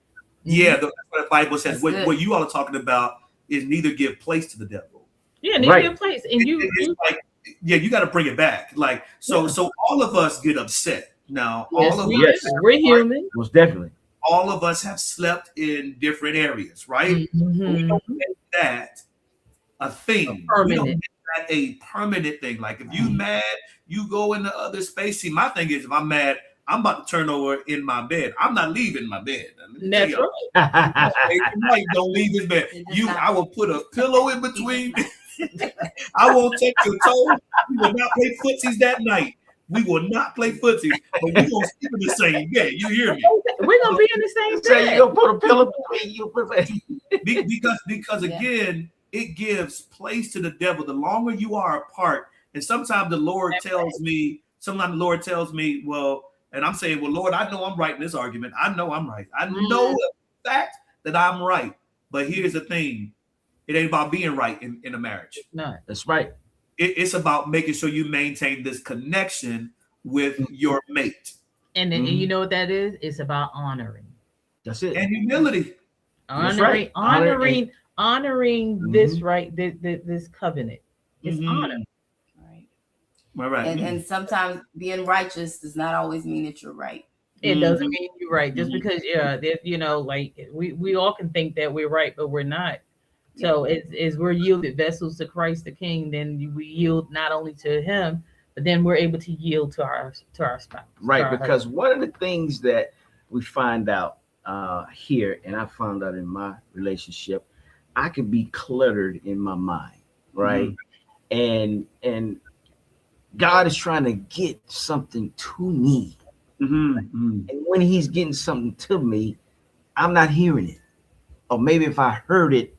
Yeah, that's what the Bible says. What you all are talking about is neither give place to the devil. Yeah, neither give place. And you got to bring it back. Like, so all of us get upset. Now, we're human. Most definitely. All of us have slept in different areas, right? We don't make that a thing. We don't make that a permanent thing. Like, if you mad, you go in the other space. See, my thing is, if I'm mad, I'm about to turn over in my bed. I'm not leaving my bed. That's right. Mike, don't leave his bed. I will put a pillow in between. I won't take your toe. We will not play footsies that night. We will not play footsies, but we're going to sleep in the same bed. You hear me? We're going to be in the same bed. Say you're going to put a pillow between you. Because again, it gives place to the devil the longer you are apart. And sometimes the Lord tells me, well, and I'm saying, well, Lord, I know I'm right in this argument. I know I'm right. I know the fact that I'm right. But here's the thing. It ain't about being right in a marriage. No, that's right. It's about making sure you maintain this connection with your mate. And then and you know what that is? It's about honoring. That's it. And humility. Honoring this this covenant. It's honor. Right. And sometimes being righteous does not always mean that you're right. It doesn't mean you're right. Just because like we all can think that we're right, but we're not. So as we're yielded vessels to Christ the King, then we yield not only to him, but then we're able to yield to our spouse. Right, because one of the things that we find out here, and I found out in my relationship, I could be cluttered in my mind, right? And God is trying to get something to me. And when he's getting something to me, I'm not hearing it. Or maybe if I heard it,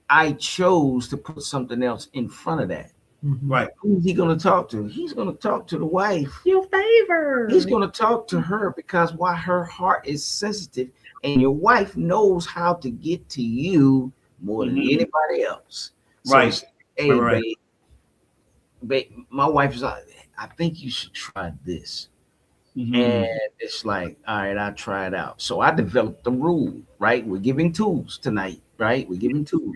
I chose to put something else in front of that. Right. Who's he going to talk to? He's going to talk to the wife. Your favor. He's going to talk to her because why her heart is sensitive, and your wife knows how to get to you more than anybody else. Right. So, hey, babe, my wife is like, I think you should try this. And it's like, all right, I'll try it out. So I developed the rule, right? We're giving tools tonight, right? We're giving tools.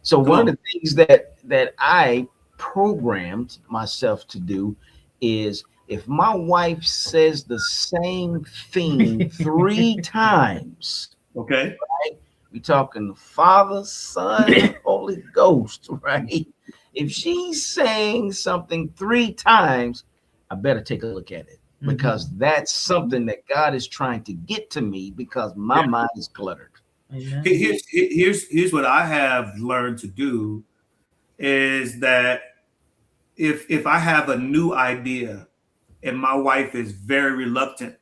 So one of the things that I programmed myself to do is if my wife says the same thing 3 times, okay, right? We're talking the Father, Son, and Holy Ghost, right? If she's saying something 3 times, I better take a look at it. Because that's something that God is trying to get to me because my mind is cluttered. Here's what I have learned to do is that if I have a new idea and my wife is very reluctant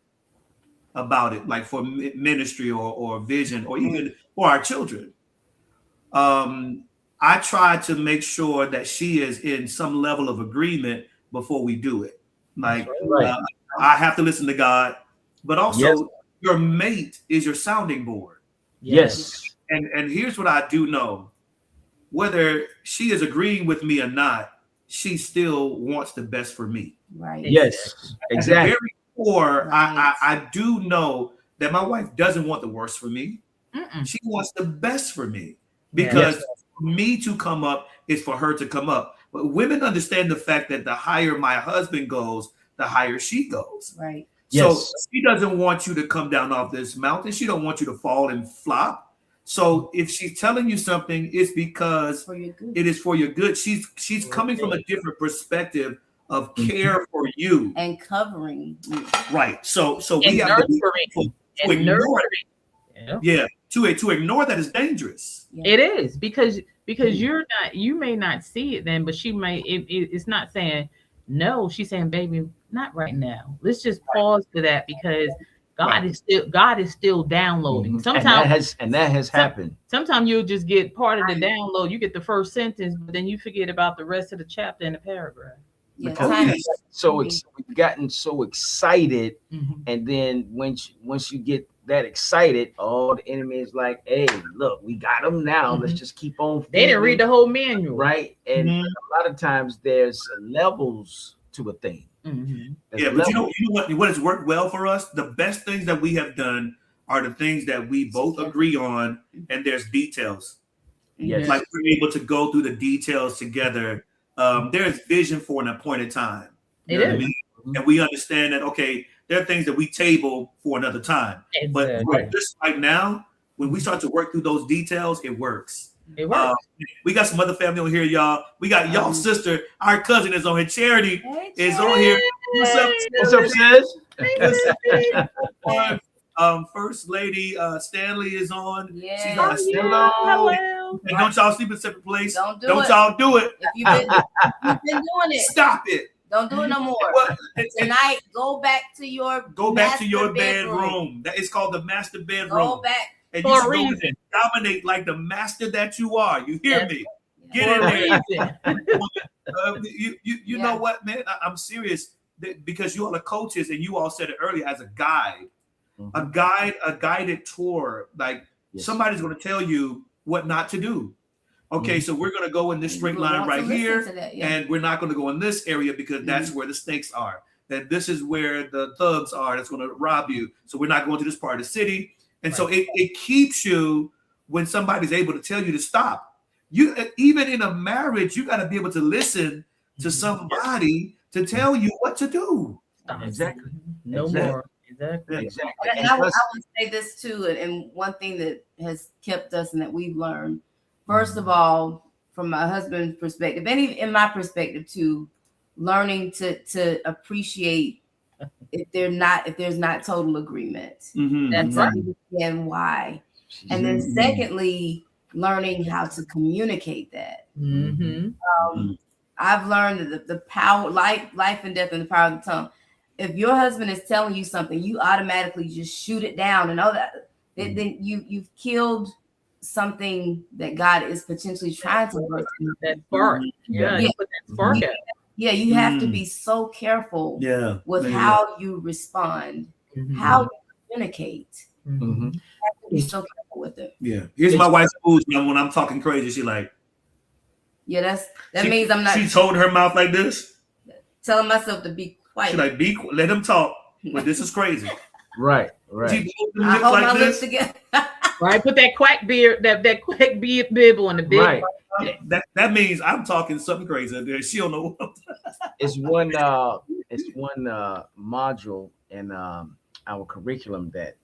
about it, like for ministry or vision or even for our children, I try to make sure that she is in some level of agreement before we do it. Like, I have to listen to God, but also your mate is your sounding board. Yes. And here's what I do know. Whether she is agreeing with me or not, she still wants the best for me. Right. Yes, exactly. At the very core, I do know that my wife doesn't want the worst for me. She wants the best for me because for me to come up is for her to come up. But women understand the fact that the higher my husband goes, the higher she goes. Right. So she doesn't want you to come down off this mountain. She don't want you to fall and flop. So if she's telling you something, it's because it is for your good. She's coming from a different perspective of care for you and covering you. Right. So we have to be careful to ignore it. Yeah. To ignore that is dangerous. It is because you may not see it then, but she may. It's not saying no. She's saying, baby, not right now. Let's just pause for that because God is still downloading. Sometimes that has happened. Sometimes you'll just get part of the download. You get the first sentence, but then you forget about the rest of the chapter and the paragraph. We've gotten so excited, and then once you get that excited, the enemy is like, "Hey, look, we got them now. Let's just keep on." They didn't read the whole manual, right? And a lot of times there's levels to a thing. But you know what has worked well for us? The best things that we have done are the things that we both agree on, and there's details. Yes, like we're able to go through the details together. There's vision for an appointed time. You know what I mean? And we understand that, okay, there are things that we table for another time. But just right now, when we start to work through those details, it works. It works. We got some other family on here, y'all. We got y'all sister, our cousin is on here. Charity is on here. What's up, sis? First Lady Stanley is on. Yeah. She's Oh, on. yeah. Hello. And don't y'all sleep in a separate place. Don't do Don't it. y'all do it. If you've been doing it, Stop it. don't do it no more. What? Tonight, go back to your bedroom. That is called the master bedroom. Go back. And For you a should go in reason. and dominate like the master that you are. You hear Yes. me? For Get in a there. reason. You know what, man? I'm serious because you all are coaches, and you all said it earlier as a guide, a guided tour. Like somebody's going to tell you what not to do. Okay, so we're going to go in this straight line right here, and we're not going to go in this area because that's where the snakes are. That this is where the thugs are that's going to rob you. So we're not going to this part of the city. And so it keeps you when somebody's able to tell you to stop. You even in a marriage, you got to be able to listen to somebody to tell you what to do. Exactly. No more. Exactly. And I would say this too, and one thing that has kept us and that we've learned, first of all, from my husband's perspective, and even in my perspective too, learning to appreciate if there's not total agreement. That's understand why. And then secondly, learning how to communicate that. I've learned that the power, life and death and the power of the tongue. If your husband is telling you something, you automatically just shoot it down and all that. Then you've killed something that God is potentially trying to birth. That spark. Yeah. Put that spark out. Yeah, you have to be so careful with how you respond, how you communicate. You have to be so careful with it. Yeah. Here's my wife's mood when I'm talking crazy. She like, that means I'm not. She's holding her mouth like this, telling myself to be quiet. She like, let him talk. But this is crazy. Right. She I hold my lips together. Right. Put that quack beard, that quack bib on the big. Right. That means I'm talking something crazy. She don't know. It's one module in our curriculum that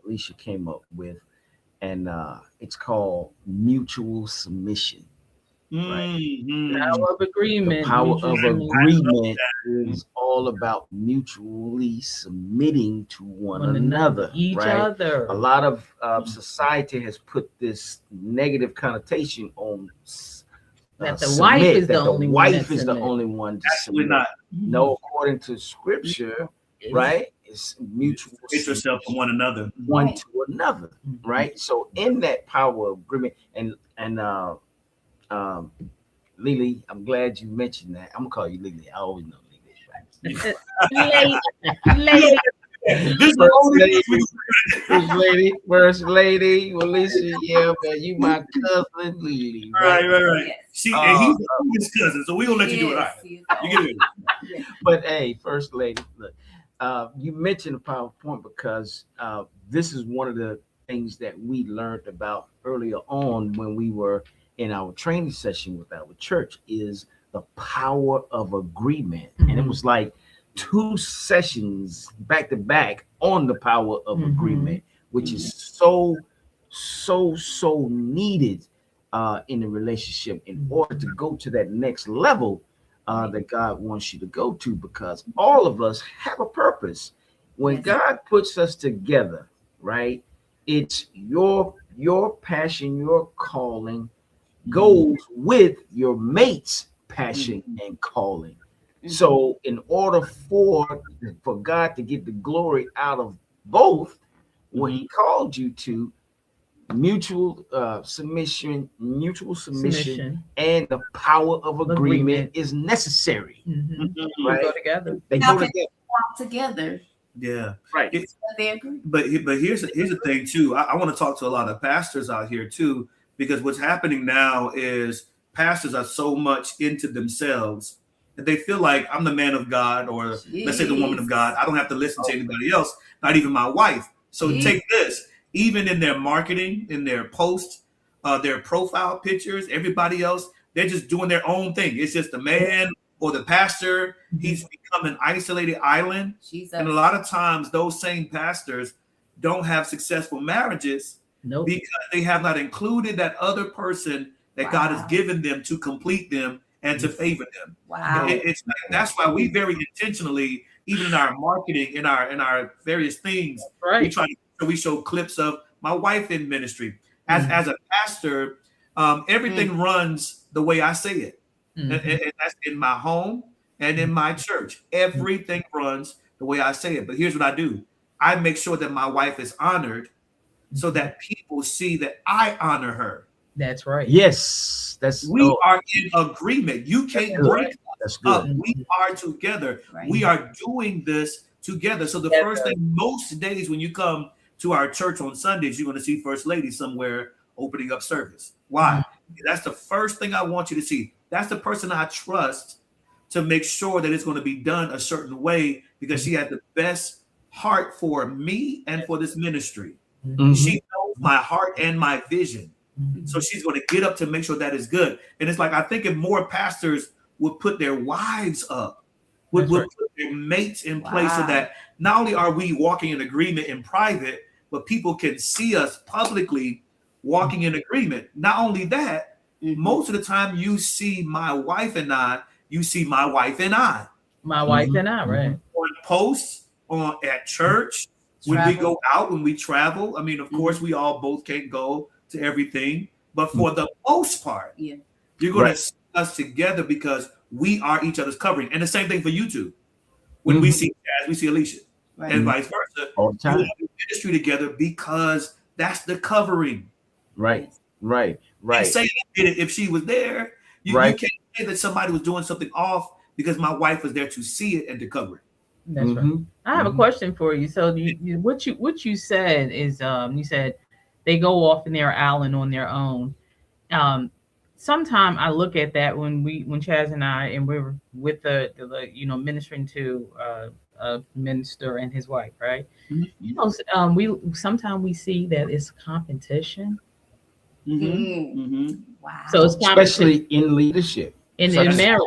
Alicia came up with, and it's called mutual submission. Power of agreement. The power of agreement is all about mutually submitting to one another. Each other. A lot of society has put this negative connotation on that the wife is the only one. Is the only one to Actually submit. not. No, according to scripture, right? It's mutual. Fit yourself to one another. One to another, right? So in that power of agreement, and Lily, I'm glad you mentioned that. I'm gonna call you Lily. I always know Lily. Lady. First lady, Alicia, yeah, man, you my cousin Lily. Right. Yes. And he's his cousin, so we gonna let you do it. All right. You get it. But hey, first lady, look, you mentioned a powerful point because this is one of the things that we learned about earlier on when we were in our training session with our church is the power of agreement. And it was like 2 sessions back to back on the power of agreement, which is so needed in a relationship in order to go to that next level that God wants you to go to, because all of us have a purpose. When God puts us together, right, it's your passion, your calling goes with your mate's passion and calling. So in order for God to get the glory out of both, what he called you to, mutual submission, and the power of agreement is necessary. Right? Go together. They go together. Walk together. Yeah. Right. But here's the thing too. I want to talk to a lot of pastors out here too, because what's happening now is pastors are so much into themselves that they feel like I'm the man of God, or let's say the woman of God. I don't have to listen to anybody else, not even my wife. So take this, even in their marketing, in their posts, their profile pictures, everybody else, they're just doing their own thing. It's just the man or the pastor. He's become an isolated island. And a lot of times those same pastors don't have successful marriages because they have not included that other person that God has given them to complete them and to favor them. Wow. It's that's why we very intentionally even in our marketing, in our various things, Right. we try to we show clips of my wife in ministry. As a pastor, everything runs the way I say it. And that's in my home and in my church. Everything runs the way I say it. But here's what I do. I make sure that my wife is honored so that people see that I honor her. That's right. Yes, we are in agreement. You can't break us up. good. We are together. Right. We are doing this together. So the first thing, most days when you come to our church on Sundays, you're going to see First Lady somewhere opening up service. Why? That's the first thing I want you to see. That's the person I trust to make sure that it's going to be done a certain way, because she had the best heart for me and for this ministry. She knows my heart and my vision. So she's going to get up to make sure that is good. And it's like, I think if more pastors would put their wives up, would put their mates in place, so that not only are we walking in agreement in private, but people can see us publicly walking in agreement. Not only that, most of the time you see my wife and I, you see my wife and I. My wife and I, right? On posts, at church, when we go out, when we travel. I mean, of course, we all both can't go to everything, but for the most part, you're going to see us together because we are each other's covering. And the same thing for you two. When we see Chaz, we see Alicia, and vice versa. All the time. You have ministry together because that's the covering. Right. And say if she was there, you can't say that somebody was doing something off because my wife was there to see it and to cover it. That's right. I have a question for you. So what you said is you said they go off in their island on their own. Sometimes I look at that when Chaz and I, and we're with the ministering to a minister and his wife, right? We sometimes we see that it's competition. Wow. So it's especially in leadership. In marriage.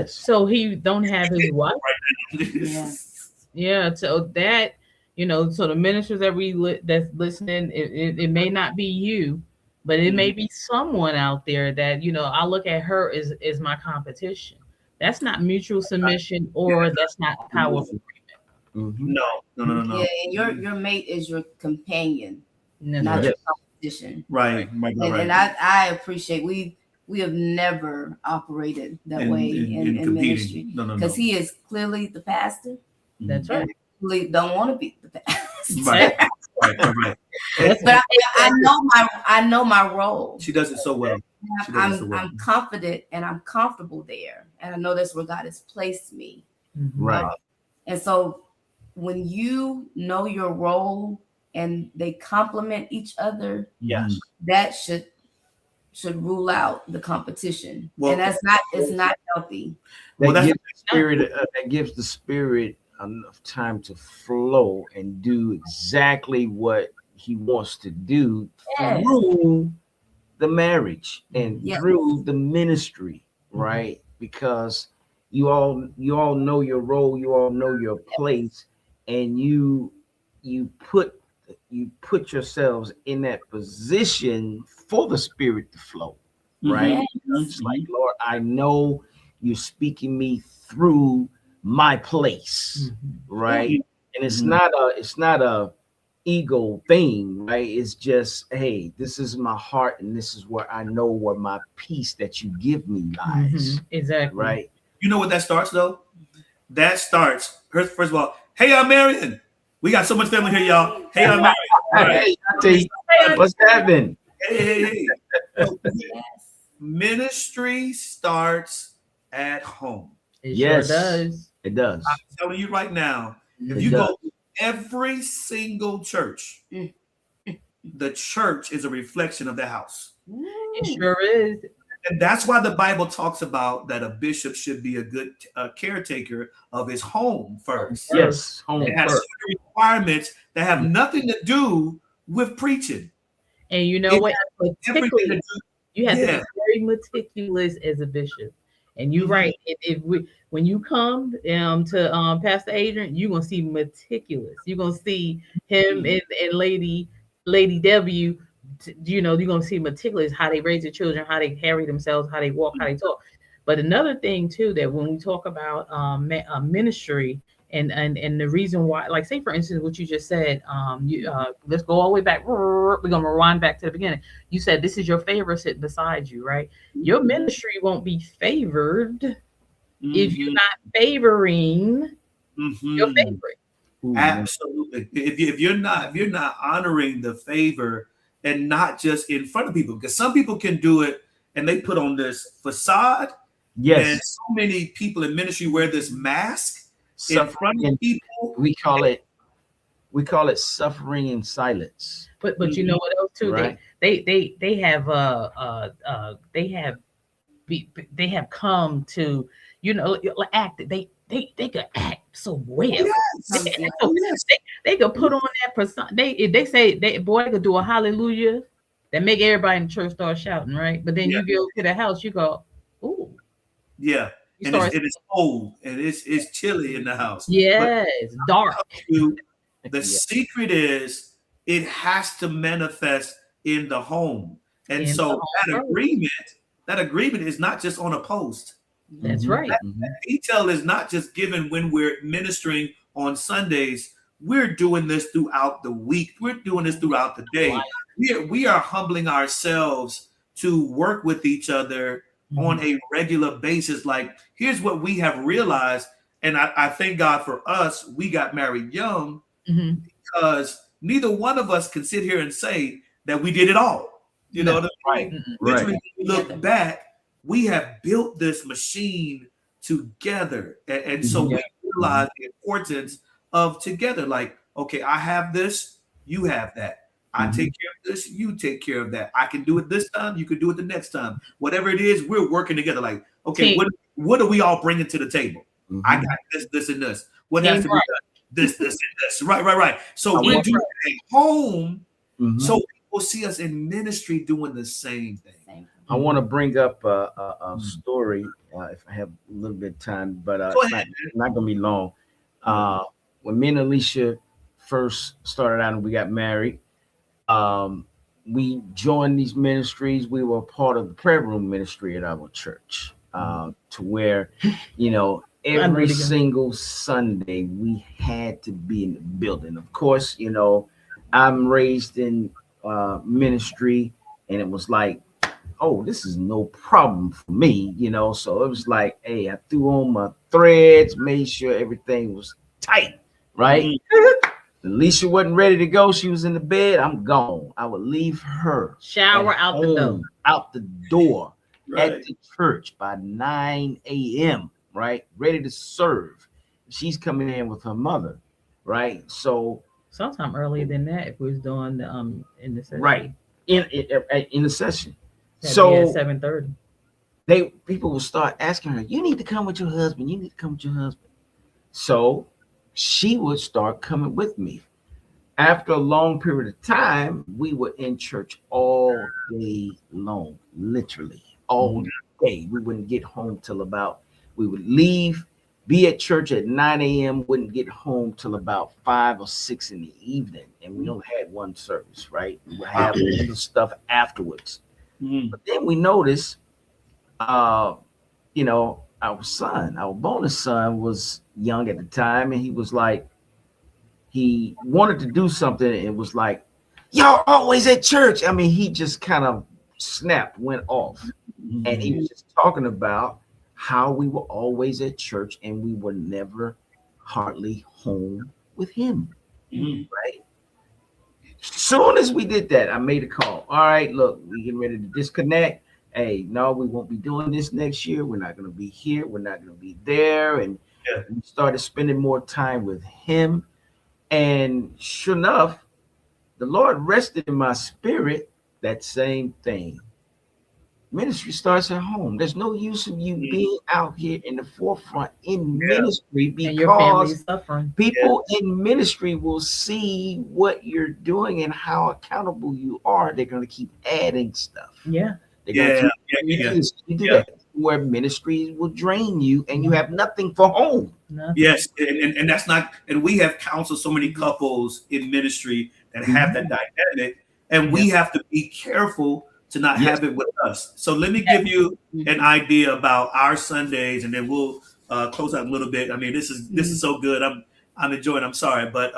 So he don't have his wife. So that, so the ministers that that's listening, it may not be you, but it may be someone out there that, I look at her as my competition. That's not mutual submission, or that's not powerful. No. Yeah, and your mate is your companion, not your competition. Right. And I appreciate we have never operated that way in ministry, because he is clearly the pastor. That's right. Really don't want to be the pastor. Right. But I know my role. She does it so well. I'm confident and I'm comfortable there, and I know that's where God has placed me. Right. And so when you know your role and they complement each other, that should rule out the competition. And it's not healthy. That gives the spirit enough time to flow and do exactly what he wants to do through the marriage and through the ministry, right? Because you all know your role, you all know your place, and you put yourselves in that position for the spirit to flow, right? It's like, Lord, I know you're speaking me through my place, right? And it's not a ego thing, right? It's just, hey, this is my heart, and this is where I know where my peace that you give me lies. Exactly. Right. You know what that starts though? That starts first of all. Hey, I'm Marion. We got so much family here, y'all. Hey, I'm Marion. Hey, what's happening? Hey. Ministry starts at home. It sure does. It does. I'm telling you right now, if you go to every single church, the church is a reflection of the house. It sure is. And that's why the Bible talks about that a bishop should be a good caretaker of his home first. Yes, home it has first. certain requirements that have nothing to do with preaching. And you know what? Particularly, you have to be very meticulous as a bishop. And you're right. When you come to Pastor Adrian, you're gonna see meticulous. You're gonna see him and Lady W. You're gonna see meticulous how they raise their children, how they carry themselves, how they walk, how they talk. But another thing too, that when we talk about ministry and the reason why, like say for instance, what you just said, let's go all the way back. We're gonna rewind back to the beginning. You said this is your favorite sitting beside you, right? Your ministry won't be favored if you're not favoring your favorite. Absolutely. If you're not honoring the favor and not just in front of people, because some people can do it and they put on this facade. Yes. And so many people in ministry wear this mask in front of people. We call it suffering in silence. But you know what else too? Right. They have come to, you know, act. They could act so well. Yes. They could put on that persona. They say they could do a hallelujah that make everybody in the church start shouting, right? But then you go to the house, you go, ooh. Yeah. And it's cold and it's chilly in the house. Yes, dark. The secret is it has to manifest in the home. And so that agreement is not just on a post. That's right. That detail is not just given when we're ministering on Sundays. We're doing this throughout the week. We're doing this throughout the day. We are humbling ourselves to work with each other on a regular basis. Like, here's what we have realized. And I thank God for us. We got married young because neither one of us can sit here and say that we did it all. You know what I mean? Right. When you look back, we have built this machine together. And so we realize the importance of together. Like, okay, I have this, you have that. I take care of this, you take care of that. I can do it this time, you can do it the next time. Whatever it is, we're working together. Like, okay, what are we all bringing to the table? I got this, and this. What has to be done? This, and this. Right. So we're doing it at home, so people see us in ministry doing the same thing. I want to bring up a story if I have a little bit of time, but it's not going to be long. When me and Alicia first started out and we got married, we joined these ministries. We were part of the prayer room ministry at our church, to where, you know, every single Sunday we had to be in the building. Of course, you know, I'm raised in ministry, and it was like, oh, this is no problem for me, you know. So it was like, hey, I threw on my threads, made sure everything was tight, right? Alicia wasn't ready to go. She was in the bed. I'm gone. I would leave her. Shower out the door at the church by 9 a.m., right? Ready to serve. She's coming in with her mother, right? So sometime earlier than that, if we was doing the in the session. Right. In the session. So 7:30. People will start asking her, you need to come with your husband. You need to come with your husband. So she would start coming with me. After a long period of time, we were in church all day long, literally all day. We wouldn't get home till we would leave, be at church at 9 a.m., wouldn't get home till about 5 or 6 in the evening. And we only had one service, right? We would have other stuff afterwards. But then we noticed, you know, our bonus son was young at the time, and he was like, he wanted to do something, and it was like, y'all always at church. I mean, he just kind of went off, and he was just talking about how we were always at church and we were never hardly home with him, right? Soon as we did that, I made a call. All right, look, we getting ready to disconnect. Hey, no, we won't be doing this next year. We're not going to be here. We're not going to be there. And we started spending more time with him. And sure enough, the Lord rested in my spirit that same thing. Ministry starts at home. There's no use of you being out here in the forefront in ministry, because people in ministry will see what you're doing and how accountable you are. They're going to keep adding stuff. They're going to do that, where ministries will drain you and you have nothing for home. Yes, and that's not. And we have counseled so many couples in ministry that have that dynamic, and we have to be careful to not have it with us. So let me give you an idea about our Sundays, and then we'll close out a little bit. I mean, this is so good. I'm enjoying. I'm sorry, but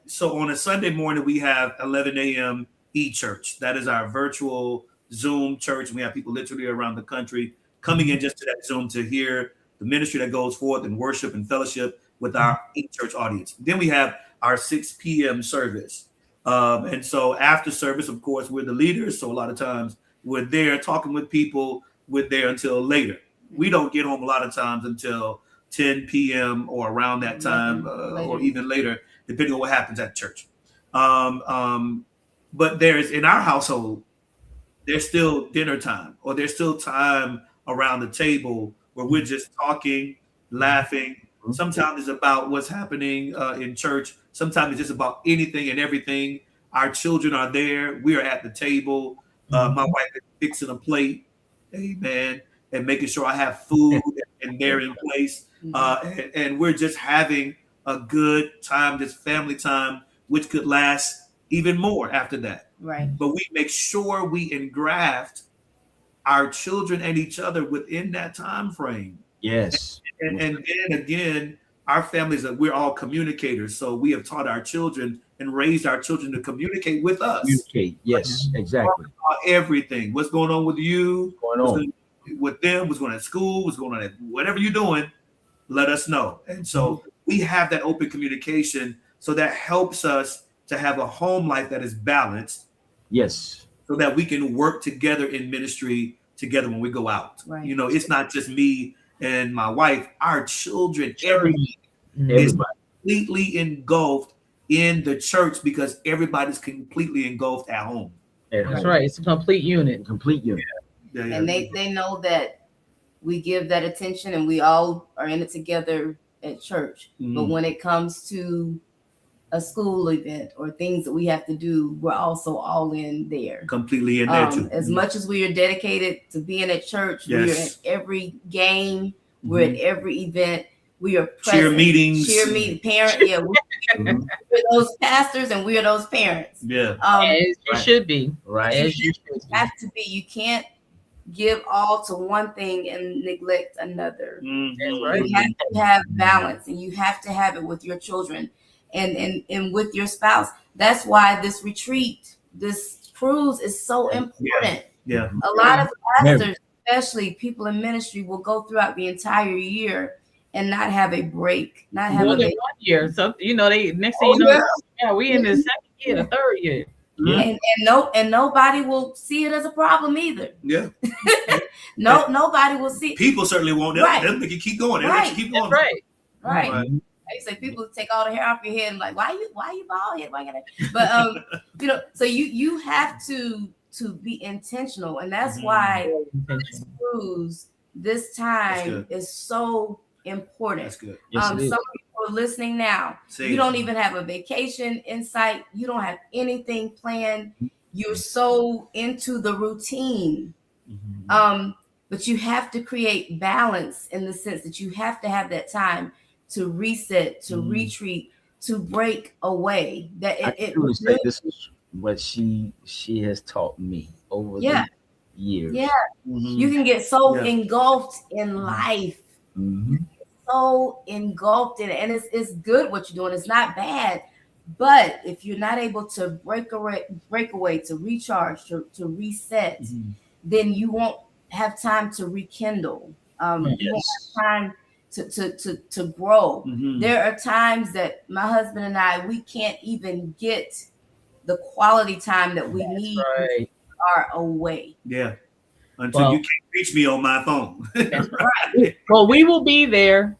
so on a Sunday morning we have 11 a.m. e-church. That is our virtual Zoom church. We have people literally around the country coming in just to that Zoom to hear the ministry that goes forth and worship and fellowship with our e-church audience. Then we have our 6 p.m. service. And so after service, of course, we're the leaders. So a lot of times we're there talking with people. We're there until later. We don't get home a lot of times until 10 p.m. or around that time, or even later, depending on what happens at church. But there's, in our household, there's still dinner time, or there's still time around the table where we're just talking, laughing. Sometimes it's about what's happening in church. Sometimes it's just about anything and everything. Our children are there. We are at the table. My wife is fixing a plate, amen, and making sure I have food and they're in place. And we're just having a good time, this family time, which could last even more after that. Right. But we make sure we engraft our children and each other within that time frame. Yes. And then again, our families, we're all communicators. So we have taught our children and raised our children to communicate with us. Communicate. Yes, exactly. Everything. What's going on with you? What's going on with them? What's going on at school? What's going on at whatever you're doing? Let us know. And so we have that open communication. So that helps us to have a home life that is balanced. Yes. So that we can work together in ministry together when we go out. Right. You know, it's not just me and my wife. Our children, everybody is completely engulfed in the church because everybody's completely engulfed at home. That's right. It's a complete unit. Complete unit. Yeah. And they know that we give that attention and we all are in it together at church. But when it comes to a school event or things that we have to do, we're also all in there. Completely in there too. As much as we are dedicated to being at church, we're at every game, we're at every event, we are present. Cheer meetings. Parent, we're those pastors and we are those parents. Yeah. As you should be. Right. As you should be. Have to be. You can't give all to one thing and neglect another. That's right. You have to have balance, and you have to have it with your children and with your spouse. That's why this retreat, this cruise is so important. Yeah. A lot of pastors, especially people in ministry, will go throughout the entire year and not have a break, not have more than 1 year. So they next thing you know, we in the second year, the third year. And nobody will see it as a problem either. Yeah. Nobody will see it. People certainly won't. They'll make you keep going. They'll let you keep going. Right. Right. I used to say people take all the hair off your head and like, why you bald head? Why you gotta? But so you have to be intentional, and that's why this cruise, this time is so important. That's good. Yes, some people are listening now. You don't even have a vacation in sight. You don't have anything planned. You're so into the routine. But you have to create balance in the sense that you have to have that time to reset, to retreat, to break away. That I truly say this is what she has taught me over the years. Yeah. You can get so engulfed in life. So engulfed in it. And it's good what you're doing. It's not bad. But if you're not able to break away, to recharge, to reset, then you won't have time to rekindle. You won't have time to grow. There are times that my husband and I, we can't even get the quality time that we need when we are away. Yeah. Until you can't reach me on my phone. That's right. Well, we will be there.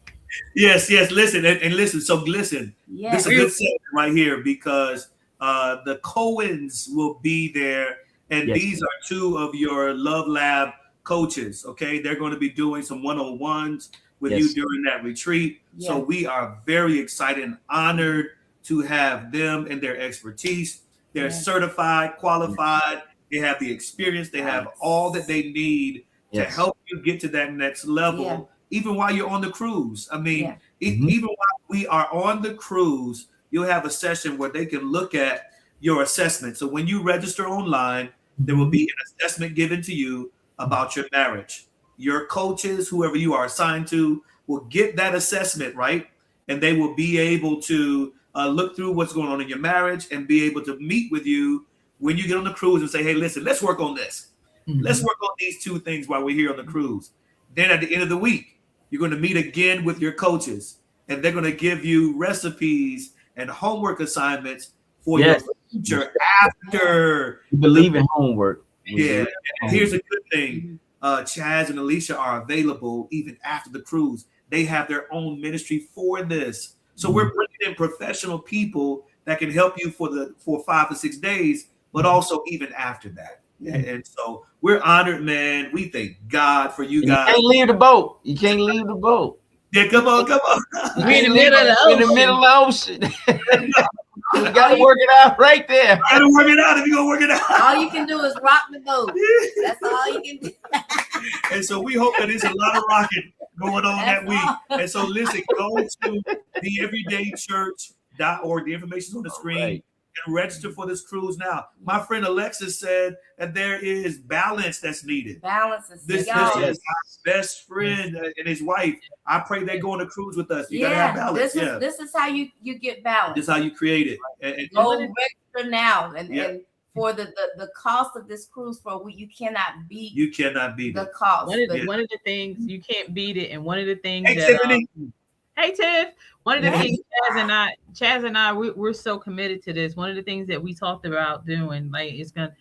Yes. Listen, and listen. So listen, this is a good segment right here because the Cohens will be there. And these are two of your Love Lab coaches. Okay. They're going to be doing some one-on-ones with you during that retreat. So we are very excited and honored to have them and their expertise. They're certified, qualified. They have the experience. They have all that they need to help you get to that next level, even while you're on the cruise. I mean, even while we are on the cruise, you'll have a session where they can look at your assessment. So when you register online, There will be an assessment given to you about your marriage. Your coaches, whoever you are assigned to, will get that assessment, right? And they will be able to look through what's going on in your marriage and be able to meet with you when you get on the cruise and say, hey, listen, let's work on this. Let's work on these two things while we're here on the cruise. Then at the end of the week, you're going to meet again with your coaches, and they're going to give you recipes and homework assignments for your future after. You believe in homework. Yeah. And here's a good thing. Chaz and Alicia are available even after the cruise. They have their own ministry for this. So we're bringing in professional people that can help you for 5 to 6 days, but also even after that. And so we're honored, man. We thank God for you guys. You can't leave the boat. You can't leave the boat. Yeah, come on. We're in the middle of the ocean. In the middle of the ocean. You gotta work it out right there. You gotta work it out if you're gonna work it out. All you can do is rock the boat. That's all you can do. And so we hope that there's a lot of rocking going on that week. And so listen, go to theeverydaychurch.org. The information's on the screen. Right. And register for this cruise now. My friend Alexis said that there is balance that's needed. Balance is This is my best friend and his wife. I pray they go on a cruise with us. You gotta have balance. This is how you get balance. This is how you create it. And go register now, and for the cost of this cruise for a week, you cannot beat. You cannot beat the cost. One of the things you can't beat it, and one of the things Hey, Tiff. One of the things Chaz and I, we're so committed to this. One of the things that we talked about doing, like it's gonna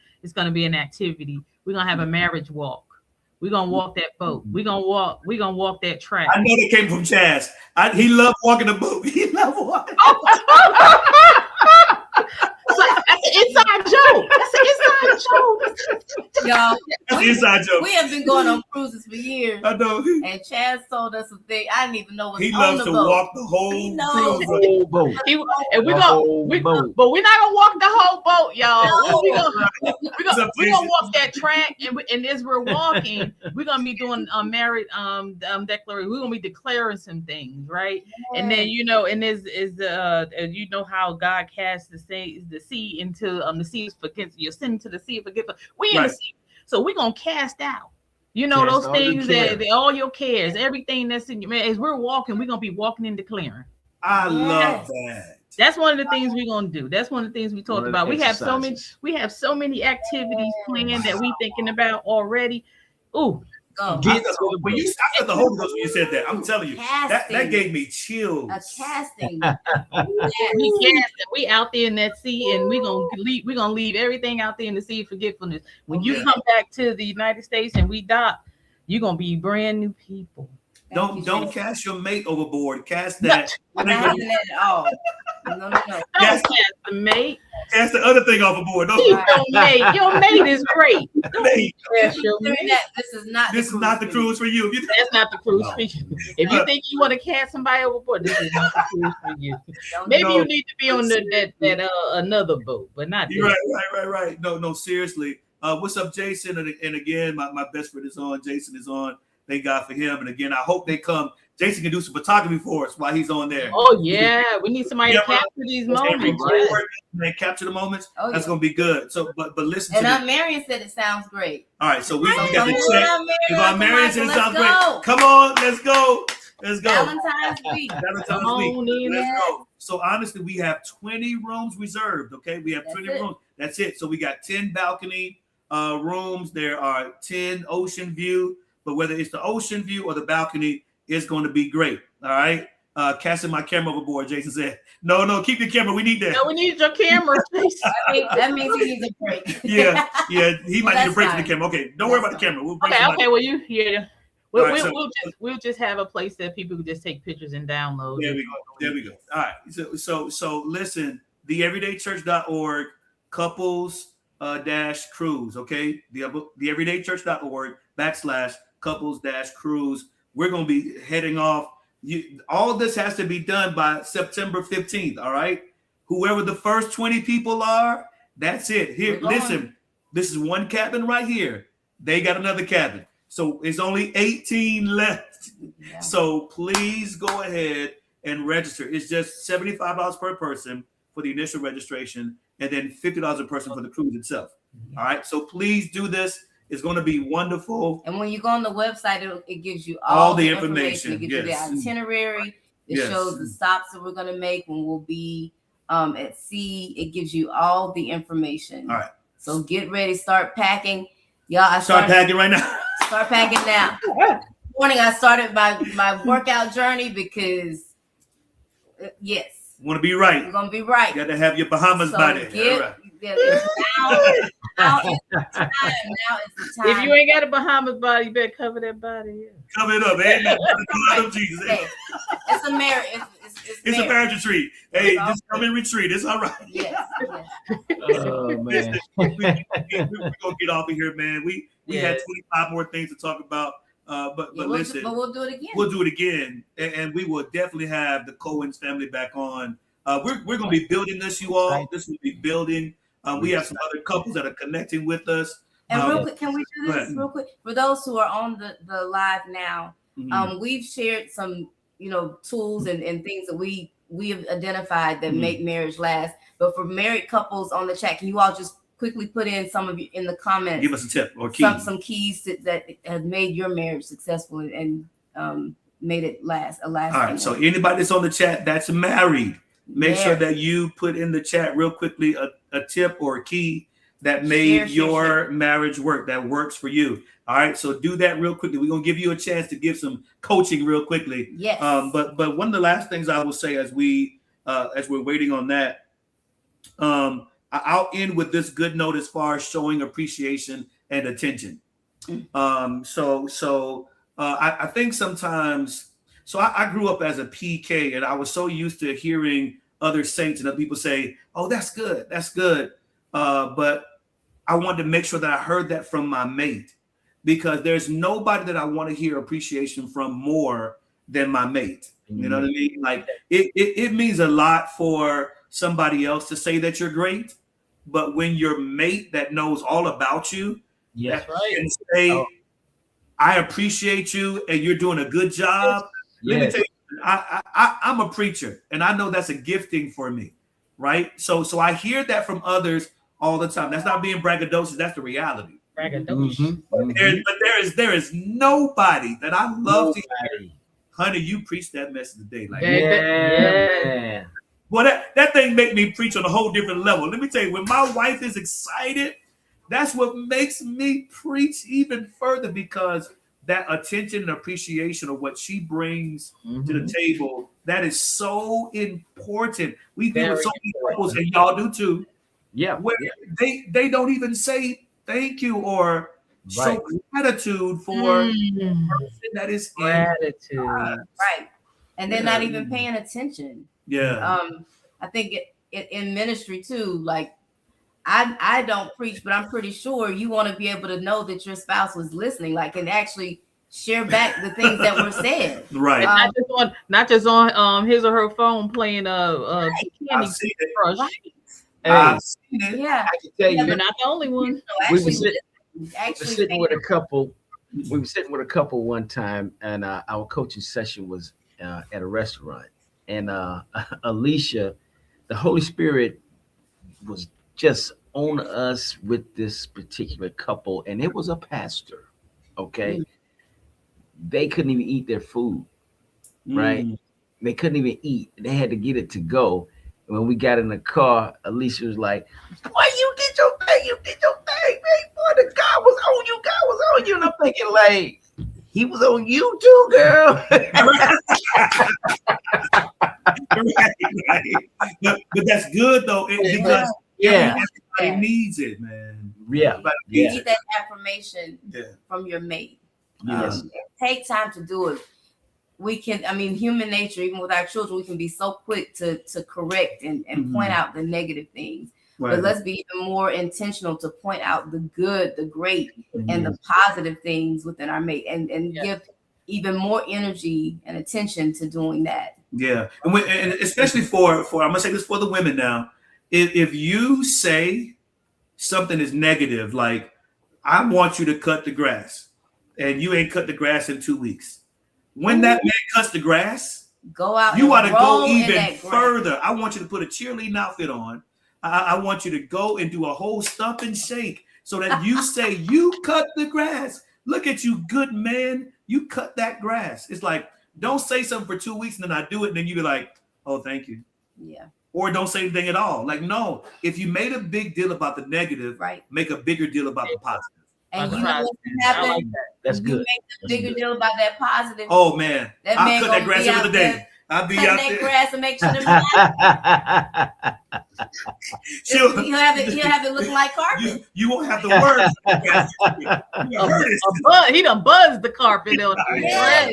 be an activity. We're gonna have a marriage walk. We're gonna walk that boat. We're gonna walk that track. I know they came from Chaz. He loved walking the boat. He loved walking. That's an inside joke. That's an inside joke. Y'all, that's an inside joke. We have been going on cruises for years. I know. And Chaz told us a thing. I didn't even know what he loves to walk the whole boat. And we're not gonna walk the whole boat, y'all. We're gonna walk that track, and as we're walking, we're gonna be doing a married declaration. We're gonna be declaring some things, right? Yeah. And then and you know how God casts the sea into the sea is forgiven. You're sent to the sea of forgiveness. We in the sea, so we're gonna cast out. Those things that all your cares, everything that's in your man. As we're walking, we're gonna be walking and declaring. I love that. That's one of the things we're gonna do. That's one of the things we talked about. We have so many activities planned that we thinking about already. Ooh. When you I felt the Holy Ghost when you said that. I'm telling you, that gave me chills. A casting. We out there in that sea, and we're gonna leave everything out there in the sea of forgetfulness. When you come back to the United States and we dock, you're gonna be brand new people. Don't cast your mate overboard. Cast that. Not happening at all. No. Cast the mate. Cast the other thing off aboard. Your mate is great. This is not the cruise for you. That's not the cruise for you. If you think you want to cast somebody overboard, this is not the cruise for you. Maybe you need to be on that another boat, but not this. Right. No, seriously. What's up, Jason? And again, my best friend is on. Jason is on. Thank God for him. And again, I hope they come. Jason can do some photography for us while he's on there. Oh, yeah. We need somebody to capture these moments. And capture the moments. Oh, that's going to be good. So, but listen to Aunt Marion said it sounds great. All right. So we got the check. If Aunt Marion said it sounds great. Come on. Let's go. Valentine's week. Let's go. So honestly, we have 20 rooms reserved. Okay. We have 20 rooms. That's it. So we got 10 balcony rooms. There are 10 ocean view. But whether it's the ocean view or the balcony, it's going to be great. All right. Casting my camera overboard, Jason said. No, keep your camera. We need that. No, we need your camera. That means he needs a break. Yeah. He might need a break from the camera. Okay, don't worry about the camera. We'll okay. Well, you hear. We'll just have a place that people can just take pictures and download. There we go. All right. So listen, theeverydaychurch.org, couples -cruise. Okay. Theeverydaychurch.org /couples-cruise. We're going to be heading off. All this has to be done by September 15th. All right. Whoever the first 20 people are, that's it. Here, listen, this is one cabin right here. They got another cabin. So it's only 18 left. Yeah. So please go ahead and register. It's just $75 per person for the initial registration, and then $50 a person for the cruise itself. All right. So please do this. It's going to be wonderful. And when you go on the website, it gives you all the information. It gives you the itinerary. It shows the stops that we're going to make when we'll be at sea. It gives you all the information. All right. So get ready. Start packing. Y'all, start packing right now. Start packing now. Morning, I started my workout journey because, yes. Want to be right. You're going to be right. You got to have your Bahamas body. Now is the time. If you ain't got a Bahamas body, you better cover that body. Yeah. Cover it up, man. Jesus. Hey, it's a marriage. It's a marriage retreat. Hey, just come and retreat. It's all right. Yes. Oh, man. We're going to get off of here, man. We had 25 more things to talk about. But listen. But we'll do it again. We'll do it again. And we will definitely have the Cohens family back on. We're going to be building this, you all. Right. This will be building. We have some other couples that are connecting with us. And real quick, can we do this real quick? For those who are on the live now, we've shared some, tools and things that we have identified that make marriage last. But for married couples on the chat, can you all just quickly put in some of you in the comments? Give us a tip or key. Some keys that have made your marriage successful and made it last. All right. So anybody that's on the chat that's married, make sure that you put in the chat real quickly a tip or a key that made your marriage work, that works for you. All right. So do that real quickly. We're going to give you a chance to give some coaching real quickly. Yes. But one of the last things I will say as we're waiting on that, I'll end with this good note as far as showing appreciation and attention. I think sometimes, I grew up as a PK and I was so used to hearing other saints and other people say, oh, that's good. That's good. But I wanted to make sure that I heard that from my mate, because there's nobody that I want to hear appreciation from more than my mate. You know what I mean? Like it means a lot for somebody else to say that you're great, but when your mate that knows all about you, can say, I appreciate you and you're doing a good job. Let me tell you, I'm a preacher and I know that's a gifting for me, right? So I hear that from others all the time. That's not being braggadocious. That's the reality. Braggadocious. But there is nobody that I love to hear. Honey, you preached that message today. Like, Well, that thing make me preach on a whole different level. Let me tell you, when my wife is excited, that's what makes me preach even further, because that attention and appreciation of what she brings to the table, that is so important. We deal with so many couples, and y'all do too. Yeah. Where they don't even say thank you or show gratitude for the person that is gratitude. Right. And they're not even paying attention. Yeah. I think in ministry too, like I don't preach, but I'm pretty sure you want to be able to know that your spouse was listening, like, and actually share back the things that were said. Right. Not just on his or her phone playing Candy Crush. I've seen it. Yeah. I can tell you, you're not the only one. We were sitting with a couple. We were sitting with a couple one time, and our coaching session was at a restaurant. And Alicia, the Holy Spirit was just on us with this particular couple, and it was a pastor. Okay, they couldn't even eat their food, right? They couldn't even eat. They had to get it to go. And when we got in the car, Alicia was like, "Boy, you did your thing. You did your thing, man. Boy, the God was on you. God was on you." And I'm thinking, like, he was on you too, girl. right. But that's good though, because everybody needs it, man. You need that affirmation from your mate. Yes. Take time to do it. We can, human nature, even with our children, we can be so quick to correct and point out the negative things. Right. But let's be even more intentional to point out the good, the great, and the positive things within our mate, and give even more energy and attention to doing that. Yeah, and especially for I'm gonna say this for the women now. If you say something is negative, like, I want you to cut the grass, and you ain't cut the grass in 2 weeks. When that man cuts the grass, go out. You ought to go even further. I want you to put a cheerleading outfit on. I want you to go and do a whole stump and shake so that you say you cut the grass. Look at you, good man. You cut that grass. It's like, don't say something for 2 weeks and then I do it, and then you be like, oh, thank you. Yeah. Or don't say anything at all. Like, no, if you made a big deal about the negative, Right. make a bigger deal about the positive. And you know what's happening? Like That's good. You make a bigger deal about that positive. Oh man, That I man cut that gonna grass be every out other day. there I'll be cutting out that there. grass and make sure he'll have it looking like carpet. You won't have to work. He done buzzed the carpet on the Yeah.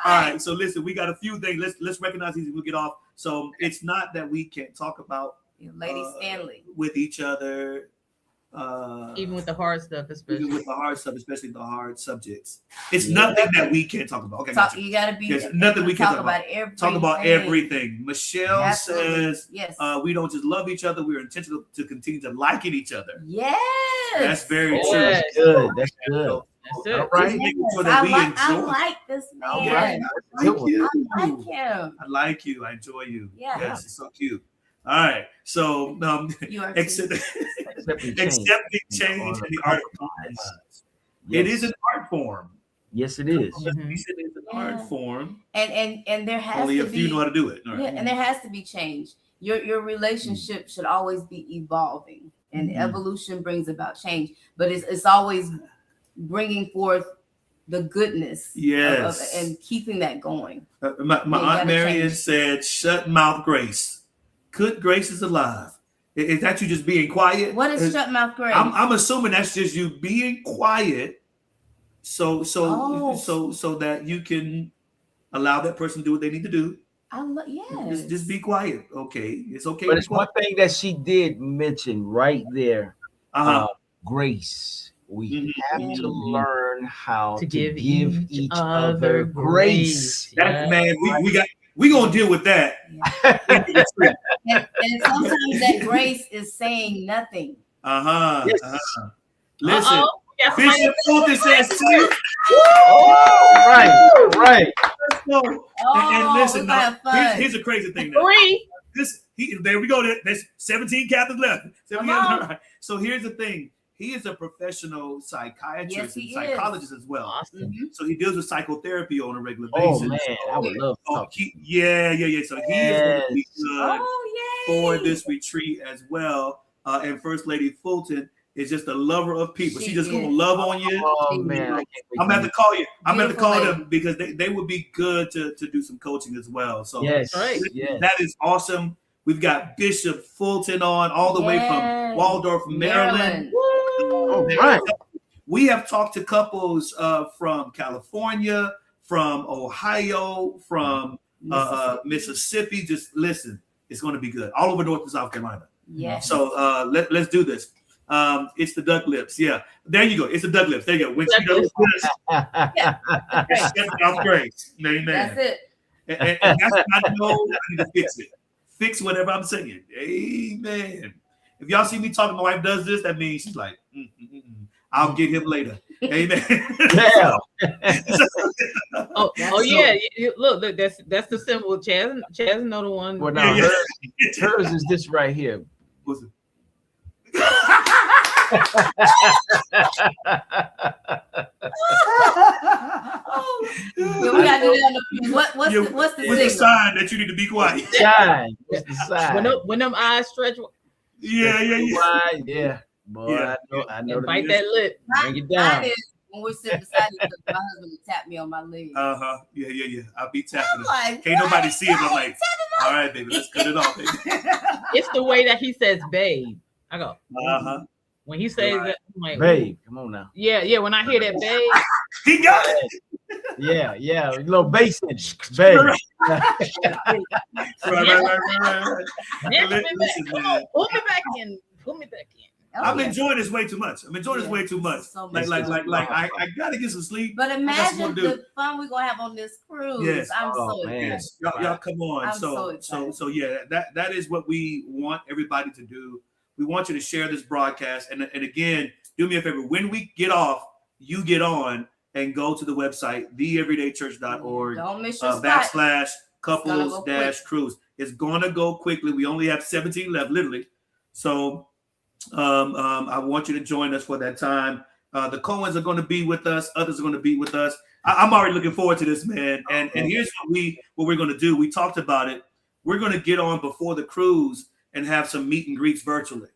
All right, so listen, we got a few things. Let's recognize these and we'll get off. So it's not that we can't talk about Lady Stanley with each other. even with the hard stuff, especially Even with the hard stuff, especially the hard subjects. It's nothing that we can't talk about. Okay, you gotta be there's nothing we can talk about everything. Talk about everything. Michelle Absolutely. says, yes. we don't just love each other, we're intentional to continue to like each other. Yes. That's very true. Yes. That's good. That's good. That's it. All right. Making sure that we I enjoy. like this man. All right. I like you. I like him. I like you. I enjoy you. Yeah. Yes, it's so cute. All right. So You are accepting change in the art of compromise. It is an art form. Yes, it is. Mhm. It's an art form. and there has Only to a few be know how to do it. All right. yeah, and there has to be change. Your relationship should always be evolving, and evolution brings about change. But it's always bringing forth the goodness, Yes. and keeping that going. My you Aunt gotta Marion change. said, "Shut mouth, Grace. Good Grace is alive." Is that you just being quiet? What is shut mouth grace? I'm assuming that's just you being quiet, so Oh. that you can allow that person to do what they need to do. Yes. Just be quiet. Okay, it's okay. But to it's be one quiet. thing that she did mention right there. Grace. We have to learn how To to give give each each other other grace. That man, we gonna deal with that. And sometimes that grace is saying nothing. Yes. Listen, Uh-oh. Yeah, somebody- Bishop Fulton says, "See, Oh, right. let's go." And Oh, listen, we're gonna now, have fun. here's a crazy thing. Now. Three. There we go. There's 17 Catholics left. Come on. Right. So here's the thing. He is a professional psychiatrist Yes, and he psychologist as well. Awesome. Mhm. So he deals with psychotherapy on a regular Oh basis. man, I would love to Oh, talk. yeah. So he is going to be good Oh, yay. for this retreat as well. And First Lady Fulton is just a lover of people. She's just She going to is. love on you. Oh man, I can't wait I'm going to have to call you. I'm going to Beautiful call lady. them because they would be good to do some coaching as well. So Yes, Right. yes. that is awesome. We've got Bishop Fulton on all the way Yes. from Waldorf, Maryland. All right. We have talked to couples from California, from Ohio, from Mississippi. Just listen, it's going to be good. All over North and South Carolina. Yes. So let's do this. It's the duck lips. Yeah, there you go. It's the duck lips. There you go. When she does this, that's South Grace. Amen. That's it. And that's when I know I need to fix it. Fix whatever I'm saying. Amen. If y'all see me talking, my wife does this, that means she's like, I'll get him later. Amen. Yeah. Oh yeah. Look, that's the symbol. Chaz know the one. Well, now hers is this right here. What's it? Yeah, we gotta do that on the what's the What's the signal? sign that you need to be quiet? Shine. It's the sign. When them eyes stretch, Yeah. Why? Yeah. Boy, Yeah. I know and bite the that lip. bring it Mine down. is when we're sitting beside each other, my husband will tap me on my leg. Yeah. I'll be tapping I'm her. like, Can't nobody what? see it. I'm like, all right, baby, let's cut it off, baby. It's the way that he says babe. I go, when he says that, I'm like, Babe, come on now. yeah. When I hear that babe, He got it. Yeah. A little bass in it. Babe. Right. Listen, Listen, man. pull me back in. Oh, I'm yeah. enjoying this way too much. Way too much. So much Like, fun. I gotta get some sleep. But That's imagine what I do. the fun we're gonna have on this cruise. Yes. I'm Oh, so man. excited. Yes, y'all come on. I'm so excited. So yeah, that is what we want everybody to do. We want you to share this broadcast, and again, do me a favor. When we get off, you get on and go to the website theeverydaychurch.org Don't miss your spot. /couples-cruise. It's gonna go quickly. We only have 17 left, literally. So I want you to join us for that time. The Cohens are going to be with us. Others are going to be with us. I'm already looking forward to this, man. And here's what we're going to do. We talked about it. We're going to get on before the cruise and have some meet and greets virtually,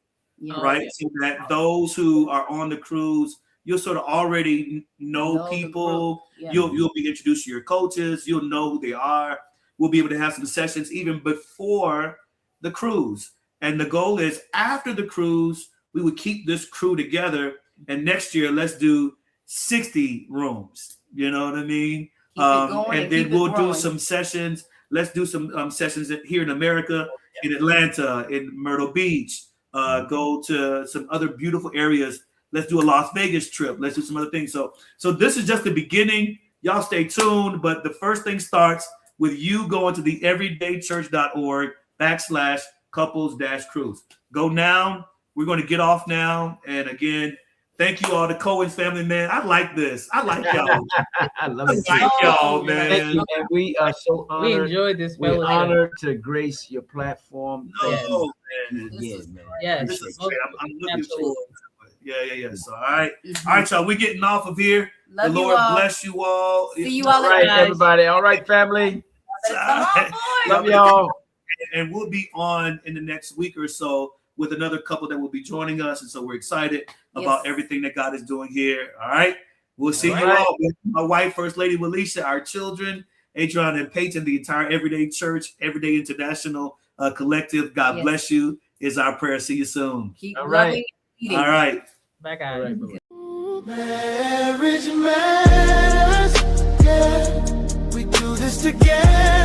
right? So that those who are on the cruise, you'll sort of already know people. You'll be introduced to your coaches. You'll know who they are. We'll be able to have some sessions even before the cruise. And the goal is after the cruise, we would keep this crew together. And next year, let's do 60 rooms. You know what I mean? And then we'll do some sessions. Let's do some sessions here in America, in Atlanta, in Myrtle Beach. Go to some other beautiful areas. Let's do a Las Vegas trip. Let's do some other things. So this is just the beginning. Y'all stay tuned. But the first thing starts with you going to the everydaychurch.org/couples-cruise. Go now. We're going to get off now. And again, thank you all, the Cohens family, man. I like this. I like y'all. I love it. I like y'all, man. Thank you, man. We are so honored. We enjoyed this. We're honored to grace your platform. Oh, man. Yes. This is great. I'm looking forward to it. Yeah. So, all right, y'all. We're getting off of here. Love the Lord bless you all. See you all right, everybody. All right, family. Love y'all. And we'll be on in the next week or so with another couple that will be joining us. And so we're excited about everything that God is doing here. All right. We'll see you all. My wife, First Lady Wilesha, our children, Adrian and Peyton, the entire Everyday Church, Everyday International Collective. God bless you is our prayer. See you soon. Keep loving. All right. Bye, guys. Marriage matters. Yeah, we do this together.